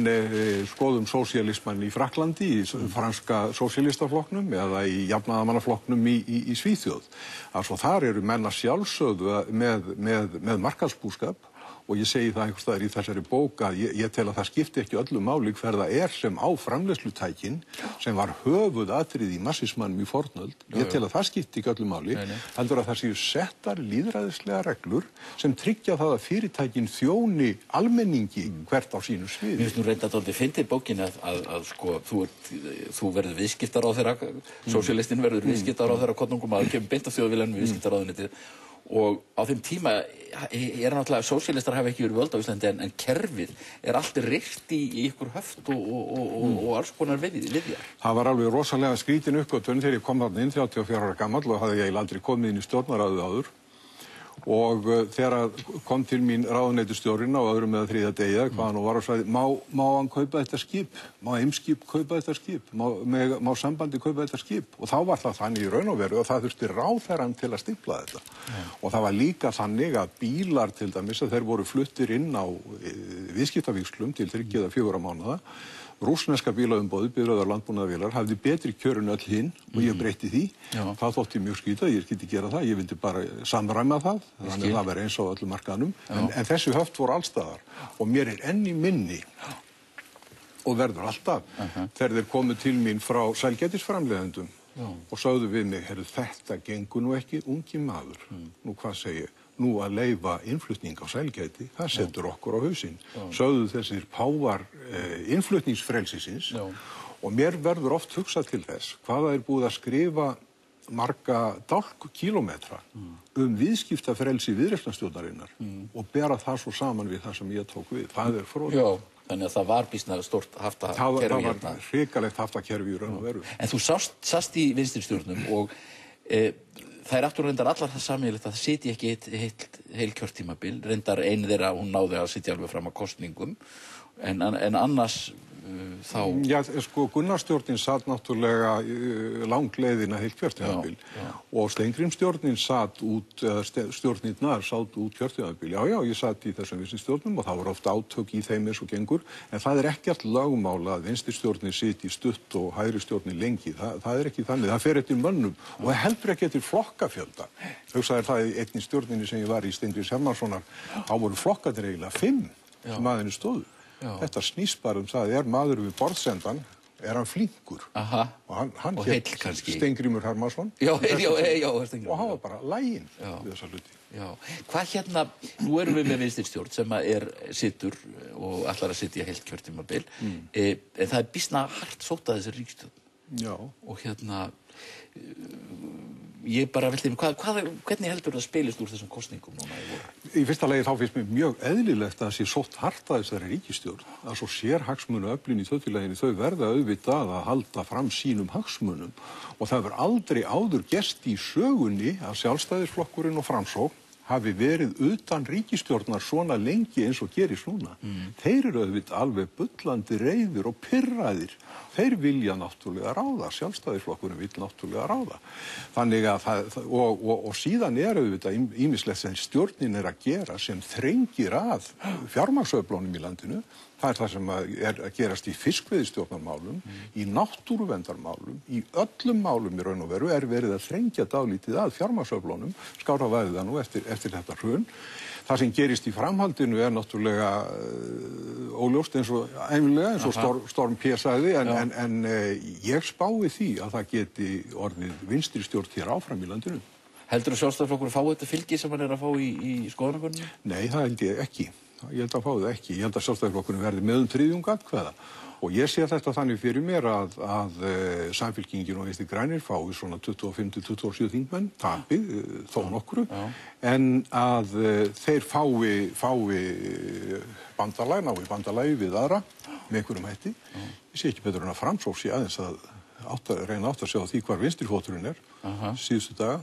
skoðum sósíalismann í Frakklandi, í franska sósíalistaflokknum eða í jafnaðarmannaflokknum í Svíþjóð. Altså þar eru menn að sjálfsögðu með markaðsbúskap og ég segi það einhvers staðar í þessari bók að ég tel að það skipti ekki öllu máli hver það sem á framleiðslutækin sem var höfuðatriði í marxismanum í fornöld. Ég tel að það skipti ekki öllu máli, heldur að það séu settar lýðræðislega reglur sem tryggja það að fyrirtækin þjóni almenningi hvert á sínu sviði. Mér finnst nú reynda dálítið fyndið bókin að sko, þú verður viðskiptaráðherra, sósíalistinn verður viðskiptaráðherra konungum að kemur beint af Þjóðviljanum viðskiptaráðuneytið. Og á þeim tíma náttúrulega sósíalistar hafa ekki verið völd á Íslandi en kerfið allt reykt í ykkur höft og alls konar viðjar. Það var alveg rosalega skrítin uppgötvun þegar ég kom þarna inn 34 ára gamall og hafði ég aldrei komið inn í stjórnarráðið áður. Og þegar kom til mín ráðuneytisstjórinn á öðrum eða þriðja degi hvað hann var og sagði, má hann kaupa þetta skip? Má Eimskip kaupa þetta skip? Má sambandi kaupa þetta skip? Og þá var það þannig í raun og veru og það þurfti ráðherrann til að stimpla þetta. Og það var líka þannig að bílar til dæmis að þeir voru fluttir inn á viðskiptavíxlum til 3 eða 4 mánaða. Rússneska bílaumboðið, bifreiðar landbúnaðarvélar, hafði betri kjör en öll hinn og ég breytti því. Það þótti mjög skrýtið, ég skyldi gera það, ég vildi bara samræma það, þannig að það væri eins á öllum markaðnum. En þessi höft voru allstaðar og mér enn í minni og verður alltaf þegar þeir komu til mín frá sælgætisframleiðendum og sögðu við mig, þetta gengur nú ekki, ungi maður, nú hvað segi ég? Nú að leyfa innflutning á sælgæti, það setur okkur á hausinn. Sögðu þessir páfar innflutningsfrelsisins og mér verður oft hugsað til þess hvað það búið að skrifa marga dálkkílómetra viðskiptafrelsi viðreisnarstjórnarinnar og bera það svo saman við það sem ég tók við. Það fróðlegt. Þannig að það var býsna stórt haftakerfi hérna. Það var hrikalegt haftakerfi í raun og veru. En þú sast í vinstristjórnum og það aftur reyndar allar það sameiginlegt að það sitji ekki heil kjörtímabil, reyndar einu þeirra hún náði að sitja alveg fram að kosningum en annars þá... Já, sko, Gunnarsstjórnin satt náttúrulega langleiðina heil kjörtímabil og Steingrímsstjórnin satt út, stjórnirnar satt út kjörtímabil. Já, ég satt í þessum vinstristjórnum og það voru oft átök í þeim eins og gengur, en það ekkert lögmál að vinstristjórnin sitji stutt og hægri stjórnin lengi. Það ekki þannig, það fer eftir mönnum og það heldur ekki eftir flokkafjölda. Hugsaði það í einni stjórninni sem ég var í Steingríms Hermannssonar, þá voru flokkarnir eiginlega 5 sem aðeins stóðu. Þetta snýst bara það maður við borðsendan, hann flinkur. Og hann hét Steingrímur Hermannsson. Og hann var bara laginn við þessa hluti. Hvað nú erum við með vinstristjórn sem situr og ætlar að sitja heilt kjörtímabil, en það býsna hart sótt að þessi ríkisstjórn. Og ég bara velti hvernig heldur það spilist úr þessum kosningum núna í voru? Í fyrsta lagi þá finnst mér mjög eðlilegt að það sé sótt hart að þessari ríkisstjórn, að svo sérhagsmunaöflin í þjóðfélaginu þau verða auðvitað að halda fram sínum hagsmunum og það hefur aldrei áður gerst í sögunni að Sjálfstæðisflokkurinn og Framsókn hafi verið utan ríkisstjórnar svona lengi eins og gerist núna. Þeir eru auðvitað alveg bullandi reiðir og pirraðir. Þeir vilja náttúrulega ráða, Sjálfstæðisflokkurinn vill náttúrulega ráða. Þannig að og síðan auðvitað ýmislegt sem stjórnin að gera sem þrengir að fjármagnsöflunum í landinu. Það það sem að gerast í fiskveiðistjórnarmálum, í náttúruverndarmálum, í öllum málum í raun og veru verið að þrengja dálítið að fjármagnsöflunum, skára væði það nú eftir þetta hrun. Það sem gerist í framhaldinu náttúrulega óljóst eins og ævinlega, eins og Storm P. sagði, en ég spái því að það geti orðið vinstri stjórn hér áfram í landinu. Heldurðu Sjálfstæðisflokkurinn fái þetta fylgi sem hann að fá í skoðanakönnunum? Nei, það held ég ekki. Ég held að fá það ekki. Ég held að Sjálfstæðisflokkurinn verði með 3/4 atkvæða. Og ég sé þetta þannig fyrir mér að Samfylkingin og Vinstri grænir fái svona 25-27 þingmenn, tapið þó nokkru, en að þeir fái bandalag, nái bandalagi við aðra með einhverjum hætti. Ég sé ekki betur en að Framsókn sé aðeins að reyna átt að sjá því hvar vinstrifóturinn síðustu daga,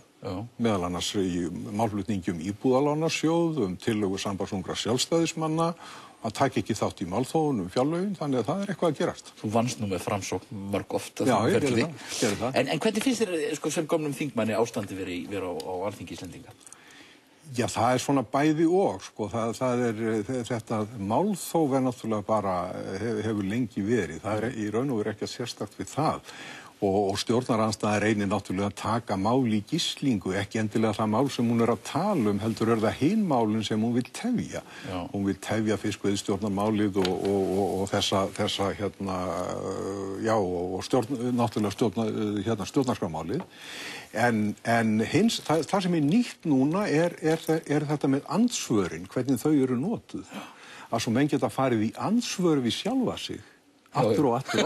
meðal annars í málflutningi íbúðalánasjóð, tillögu sambandsungra sjálfstæðismanna, að taka ekki þátt í málþófun fjárlögin, þannig að það eitthvað að gerast. Þú vannst nú með Framsókn mörg oft. Já, ég gerði það. En hvernig finnst þér sem gömlum þingmanni ástandi vera á Alþingi Íslendinga? Já, það svona bæði og, þetta málþóf náttúrulega bara hefur lengi verið. Það í raun og veru ekki að sérstakt við það. Og stjórnarandstaðan reynir náttúrulega að taka mál í gíslingu, ekki endilega það mál sem hún að tala heldur það hin málin sem hún vill tefja. Hún vill tefja fiskveiðistjórnarmálið og þessa náttúrulega stjórnarskrármálið. En hins, það sem nýtt núna þetta með andsvörin, hvernig þau eru notuð. Að svo menn geta farið í andsvör við sjálfa sig. Aftur og aftur,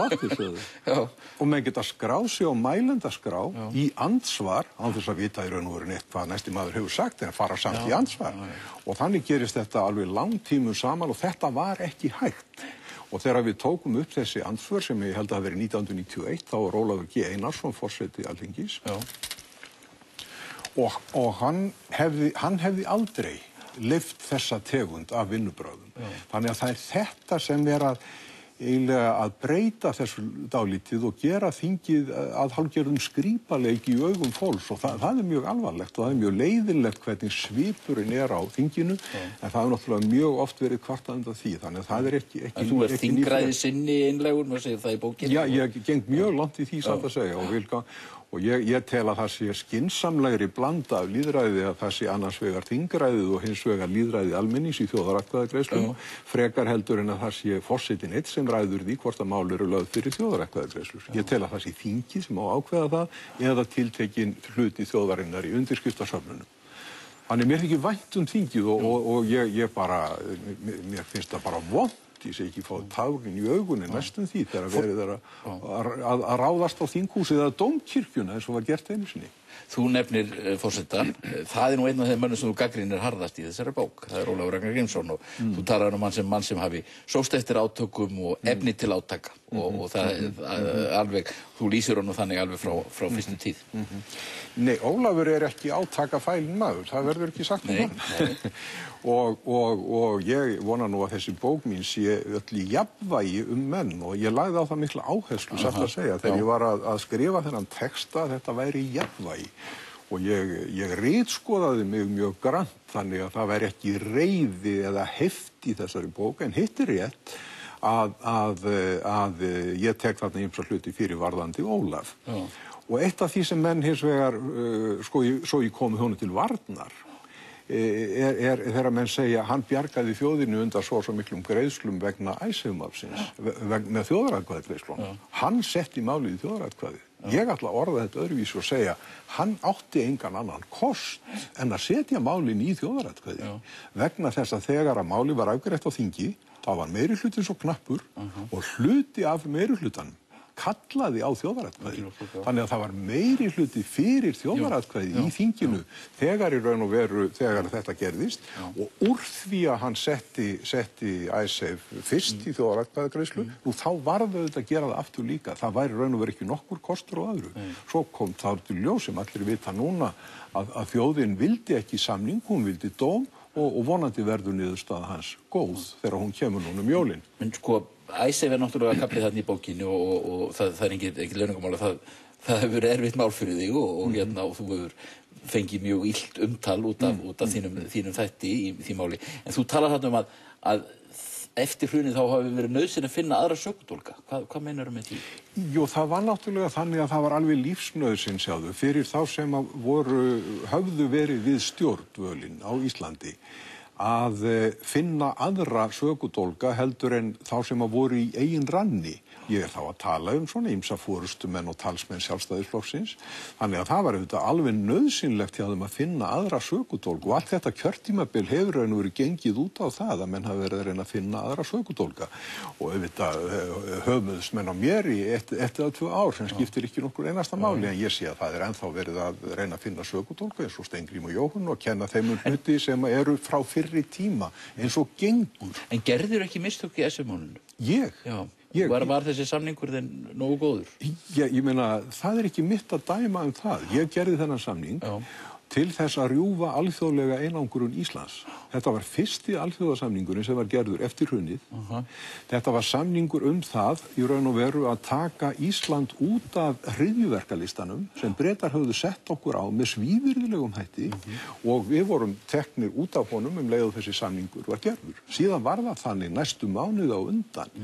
og menn geta skráð sig á mælendaskrá í andsvar, án þess að vita í raun og veru neitt hvað næsti maður hefur sagt, en fara samt í andsvar. Og þannig gerist þetta alveg langtímum saman og þetta var ekki hægt. Og þegar við tókum upp þessi andsvör sem ég held að hafi verið 1991, þá var Ólafur G. Einarsson forseti Alþingis. Og hann hefði aldrei leyft þessa tegund af vinnubrögðum. Þannig að það þetta sem að breyta þessu dálítið og gera þingið að hálfgerðum skrípaleiki í augum fólks og það mjög alvarlegt og það mjög leiðinlegt hvernig svipurinn á þinginu en það hefur náttúrulega mjög oft verið kvartað undan því þannig að það ekki En þú þingræði sinni einlegur, maður segir það í bókinni? Já, ég geng mjög langt í því satt að segja og ég tel að það sé skynsamlegri blanda af lýðræði að það sé annars vegar þingræðið og hins vegar lýðræðið almennings í þjóðaratkvæðagreiðslum frekar heldur en að það sé forsetinn einn sem ræður því hvort að mál eru lögð fyrir þjóðaratkvæðagreiðslur. Ég tel að það sé þingið sem á ákveða það eða tiltekin hluti þjóðarinnar í undirskriftasöfnunum. Þannig mér þykir vænt þingið og ég bara, mér finnst það bara vont. Ég sé ekki fá tárin í augunni næstum því þegar verið að ráðast á þinghúsið eða dómkirkjuna eins og var gert einu sinni. Þú nefnir forseta, það nú einn af þeim mönnum sem þú gagnrýnir harðast í þessari bók, það Ólafur Ragnar Grímsson og þú talar mann sem hafi sóst eftir átökum og efni til átaka og það alveg, þú lýsir honum þannig alveg frá fyrstu tíð. Nei, Ólafur ekki átakafælinn maður, það verður ekki sagt um hann. Og ég vona nú að þessi bók mín sé öll í jafnvægi menn og ég lagði á það mikla áherslu satt að segja þegar ég var að skrifa þennan texta að þetta væri í jafnvægi og ég ritskoðaði mig mjög grannt þannig að það væri ekki reiði eða heft í þessari bók en hitt rétt að ég tek þarna ýmsa hluti fyrir varðandi Ólaf. Og eitt af því sem menn hins vegar, svo ég komi honum til varnar, þegar menn segja hann bjargaði þjóðinu undan svo miklum greiðslum vegna Icesave-málsins með þjóðaratkvæðagreiðslunum. Hann setti málið í þjóðaratkvæði. Ég ætla að orða þetta öðruvísi og segja hann átti engan annan kost en að setja málin í þjóðaratkvæði vegna þess að þegar að málið var afgreitt á þingi þá var meirihlutinn svo knappur og hluti af meirihlutanum kallaði á þjóðaratkvæði. Þannig að það var meiri hluti fyrir þjóðaratkvæði í þinginu þegar í raun og veru, þegar þetta gerðist og úr því að hann setti Icesave fyrst í þjóðaratkvæðagreiðslu, nú þá varðu þetta að gera það aftur líka. Það væri raun og veru ekki nokkur kostur á öðru. Svo kom það til ljós sem allir vita núna að þjóðin vildi ekki samning, hún vildi dóm og vonandi verður niðurstaða hans góð þegar hún kemur núna jólin. Men sko, Icesave náttúrulega kaplið þarna í bókinni og það er engin launungarmál, það hefur verið erfitt mál fyrir þig og þú hefur fengið mjög illt umtal út af þínum þætti í því máli. En þú talar þarna að eftir hrunið þá hafi verið nauðsyn að finna aðra sökudólka. Hvað meinarðu með því? Jú, það var náttúrulega þannig að það var alveg lífsnauðsyn sjáðu fyrir þá sem höfðu verið við stjórnvölin á Íslandi að finna aðra sökudólka heldur en þá sem voru í eigin ranni. Ég er þá að tala svona ýmsa forystumenn og talsmenn Sjálfstæðisflokksins. Þannig að það var auðvitað alveg nauðsynlegt hjá þeim að finna aðra sökudólka og allt þetta kjörtímabil hefur raun og verið gengið út á það að menn hafa verið að reyna að finna aðra sökudólka. Og auðvitað höfðuðsmenn á mér í 1 eða 2 ár sem skiptir ekki nokkur einasta máli en ég sé að það ennþá verið að reyna að finna sökudólka eins og Steingrímur og Jóhann og kenna þeim hluti sem eru frá fyrri tíma eins og gengur. En gerðirðu ekki mistök í Icesave-málinu? Var þessi samningur þinn nógu góður? Ég meina, það er ekki mitt að dæma það. Ég gerði þennan samning til þess að rjúfa alþjóðlega einangrun Íslands. Þetta var fyrsti alþjóðasamningurinn sem var gerður eftir hrunið. Þetta var samningur það í raun og veru að taka Ísland út af hryðjuverkalistanum sem Bretar höfðu sett okkur á með svívirðilegum hætti og við vorum teknir út af honum leið og þessi samningur var gerður. Síðan var það þannig næstu mánuði á undan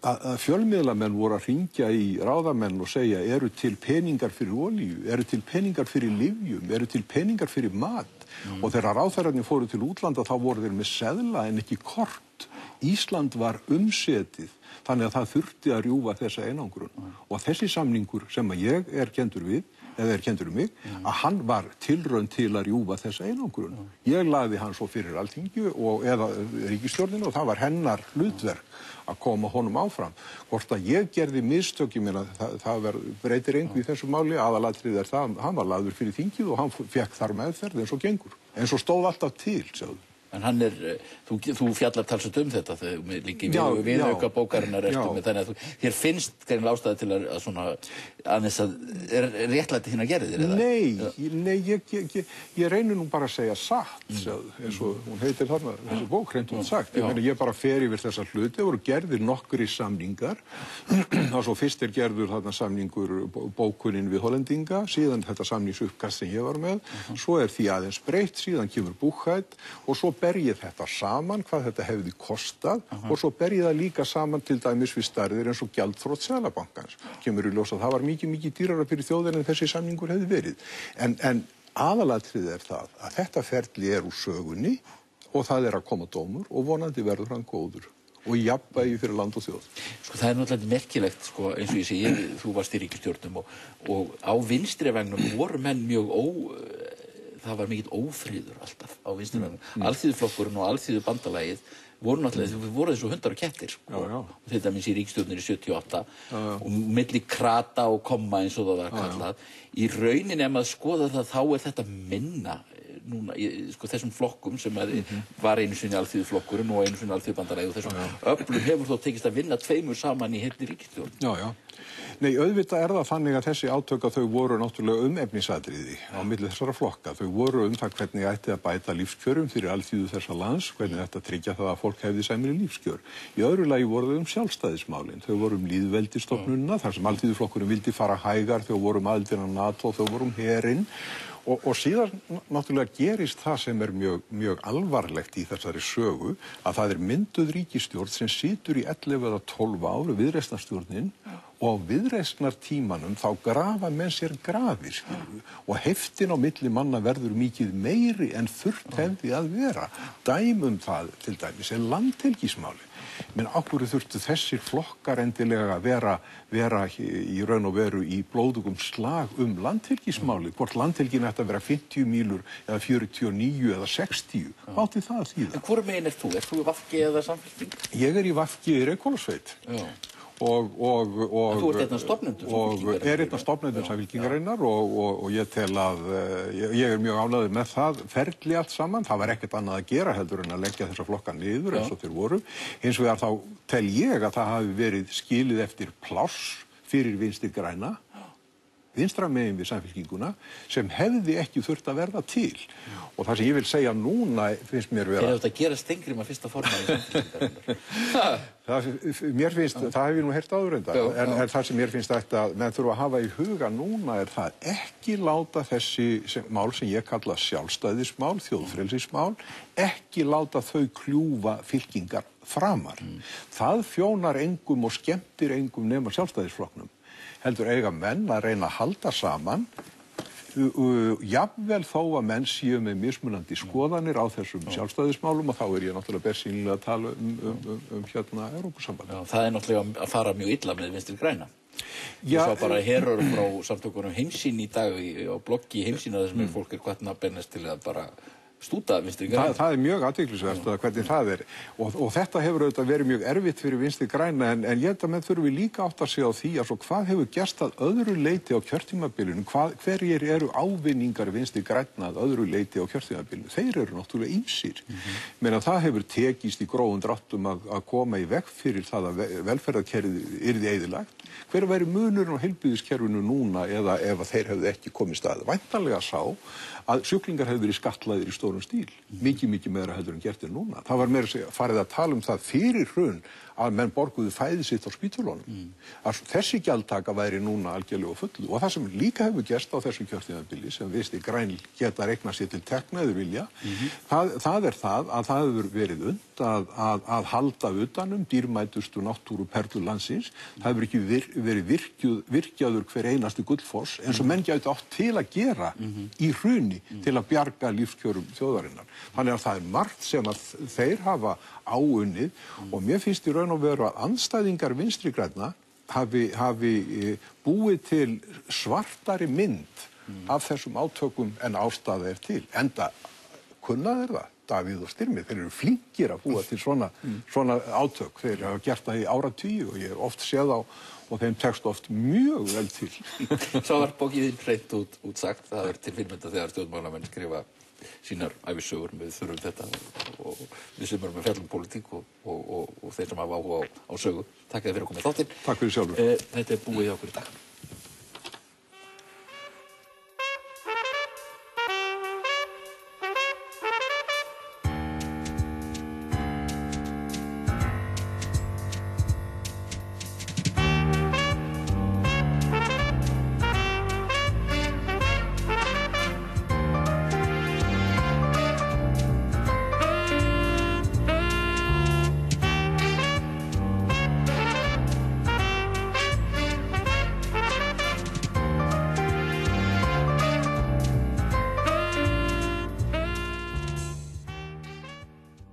að fjölmiðlamenn voru að hringja í ráðamenn og segja eru til peningar fyrir olíu, eru til peningar fyrir lyfjum, eru til peningar fyrir mat og þegar ráðherrarnir fóru til útlanda þá voru þeir með seðla en ekki kort. Ísland var umsetið þannig að það þurfti að rjúfa þessa einangrun og þessi samningur sem að ég er kenndur við eða kendur mig, að hann var tilraun til að rjúfa þessa einangrun. Ég lagði hann svo fyrir Alþingi eða ríkisstjórnina og það var hennar hlutverk að koma honum áfram. Hvort að ég gerði mistök, ég meina það breytir engu í þessu máli, aðalatrið það, hann var lagður fyrir þingið og hann fekk þar meðferð eins og gengur. En svo stóð alltaf til, sjáðu. En hann þú fjallar talsvert þetta þegar líka í viðauka bókarinnar með þannig að þér finnst greinilega ástæða til að svona aðeins að réttlæti hinn að gera þér, eða? Nei, ég reynir nú bara að segja satt, eins og hún heitir þarna, þessi bók hreint út sagt. Ég bara fer yfir þessa hluti, voru gerðir nokkrir samningar, og svo fyrst gerður þarna samningur bókunin við Hollendinga, síðan þetta samningsuppkast sem ég var með, svo því aðeins breytt, síðan kemur Buchheit og svo ber ég þetta saman, hvað þetta hefði kostað og svo ber ég það líka saman til dæmis við stærðir eins og gjaldþrot Seðlabankans. Kemur í ljós að það var mikið dýrara fyrir þjóðina en þessi samningur hefði verið. En aðalatriðið það að þetta ferli úr sögunni og það að koma dómur og vonandi verður hann góður og jafnvægi fyrir land og þjóð. Sko það náttúrulega merkilegt, sko, eins og ég segi, þú varst í ríkisstjórnum og á vinstri vegnum voru menn mjög það var mikill ófriður alltaf á vinstri vegnum. Alþýðuflokkurinn og Alþýðubandalagið voru eins og hundar og kettir, sko. Og þetta minnst í ríkisstjórninni 78 og milli krata og komma eins og það var kallað. Í rauninni ef maður skoða það þá þetta minna núna, sko, þessum flokkum sem var einu sinni Alþýðuflokkurinn og einu sinni Alþýðubandalagið og þessum öflum hefur þó tekist að vinna tveimur saman í heilli ríkisstjórn. Nei, auðvitað það þannig að þessi átök þau voru náttúrulega efnisatriði á milli þessara flokka. Þau voru það hvernig ætti að bæta lífskjörum fyrir alþýðu þessa lands, hvernig ætti að tryggja það að fólk hefði sæmri lífskjör. Í öðru lagi voru þau sjálfstæðismálin. Þau voru lýðveldisstofnunina, þar sem alþýðuflokkurinn vildi fara hægar, þau voru aðildina NATO, þau voru herinn. Og síðan náttúrulega gerist það sem mjög alvarlegt í þessari sögu að það mynduð ríkisstjórn sem situr í 11 eða 12 ár viðreisnarstjórnin og á viðreisnartímanum þá grafa menn sér grafir og heftin á milli manna verður mikið meiri en þurft hefði að vera. Dæmum það til dæmis landhelgismáli. Men ákveður þurftu þessir flokkar endilega að vera í raun og veru í blóðugum slag landhelgismáli, hvort landhelgin ætti að vera 50 mílur eða 49 eða 60, átti það þýða. En hvor megin þú? Þú í VG eða Samfylking? Ég í VG í Reykhólasveit. Þú ert einn af stofnendum og er einn af stofnendum Samfylkingarinnar og ég tel að ég er mjög ánægður með það ferli allt saman. Það var ekkert annað að gera heldur en að leggja þessa flokka niður eins og þeir voru. Hins vegar þá tel ég að það hafi verið skilið eftir pláss fyrir Vinstri græna, vinstra megin við Samfylkinguna, sem hefði ekki þurft að verða til. Og það sem ég vil segja núna finnst mér vera... Þegar þetta gera Steingrímur fyrsta formann í Samfylkingarinnar. Mér finnst, það hef ég nú heyrt áður en það sem mér finnst að menn þurfa að hafa í huga núna er það ekki láta þessi mál sem ég kalla sjálfstæðismál, þjóðfrelsismál, ekki láta þau kljúfa fylkingar framar. Það þjónar engum og skemmtir engum nema sjálfstæðisflokknum. Heldur eiga menn að reyna að halda saman, jafnvel þó að menn séu með mismunandi skoðanir á þessum sjálfstæðismálum og þá er ég náttúrulega bersýnilega að tala um Evrópusambandið. Það er náttúrulega að fara mjög illa með Vinstri græna. Ég sá bara herör frá samtökunum Heimssýn í dag á bloggi Heimssýn þar sem fólk er hvatna að beinast til að bara stúta Vinstri græna. Það er mjög athyglisvert hvernig það er og þetta hefur auðvitað verið mjög erfitt fyrir Vinstri græna en ég held að menn þurfum við líka átt að segja á því að svo hvað hefur gerst að öðru leyti á kjörtímabilinu, hverjir eru ávinningar Vinstri græna að öðru leyti á kjörtímabilinu, þeir eru náttúrulega ýmsir. Meðan það hefur tekist í grófum dráttum að koma í veg fyrir það að velferðarkerfið yrði eyðilagt. Hver væri munurinn á heilbrigðiskerfinu núna eða ef þeir hefðu ekki komið stað? Væntanlega sá að sjúklingar hefðu verið skattlagðir í stórum stíl. Mikið meira heldur en gert er núna. Það var meira farið að tala um það fyrir hrun að menn borguðu fæði sitt á spítulunum. Að þessi gjaldtaka væri núna algjörlega á fullu. Og það sem líka hefur gerst á þessu kjörtímabili sem Vinstri græn geta reiknað sér til tekna eða vilja, það er það að það hefur verið að halda utanum dýrmætustu náttúruperlu landsins. Það hefur ekki verið virkjaður hver einasti gullfoss eins og menn gætu átt til að gera í hruni til að bjarga lífskjörum þjóðarinnar. Þannig að það er margt sem að þeir hafa áunnið og mér finnst í raun og veru að andstæðingar Vinstri grænna hafi búið til svartari mynd af þessum átökum en ástæða er til. Enda kunna þeir það. Davíð og Styrmi, þeir eru flinkir að búa til svona átök. Þeir hafa gert það í áratugi og ég hef oft séð á og þeim tekst oft mjög vel til. Svo var bókið þín hreint útsagt. Það er til fyrirmynda þegar stjórnmálamenn skrifa sínar ævisögur. Við þurfum þetta og við sem erum með fjallum pólitík og þeir sem hafa áhuga á sögu. Takk fyrir að koma í þáttinn. Takk fyrir sjálfur. Þetta er búið hjá okkur í dag.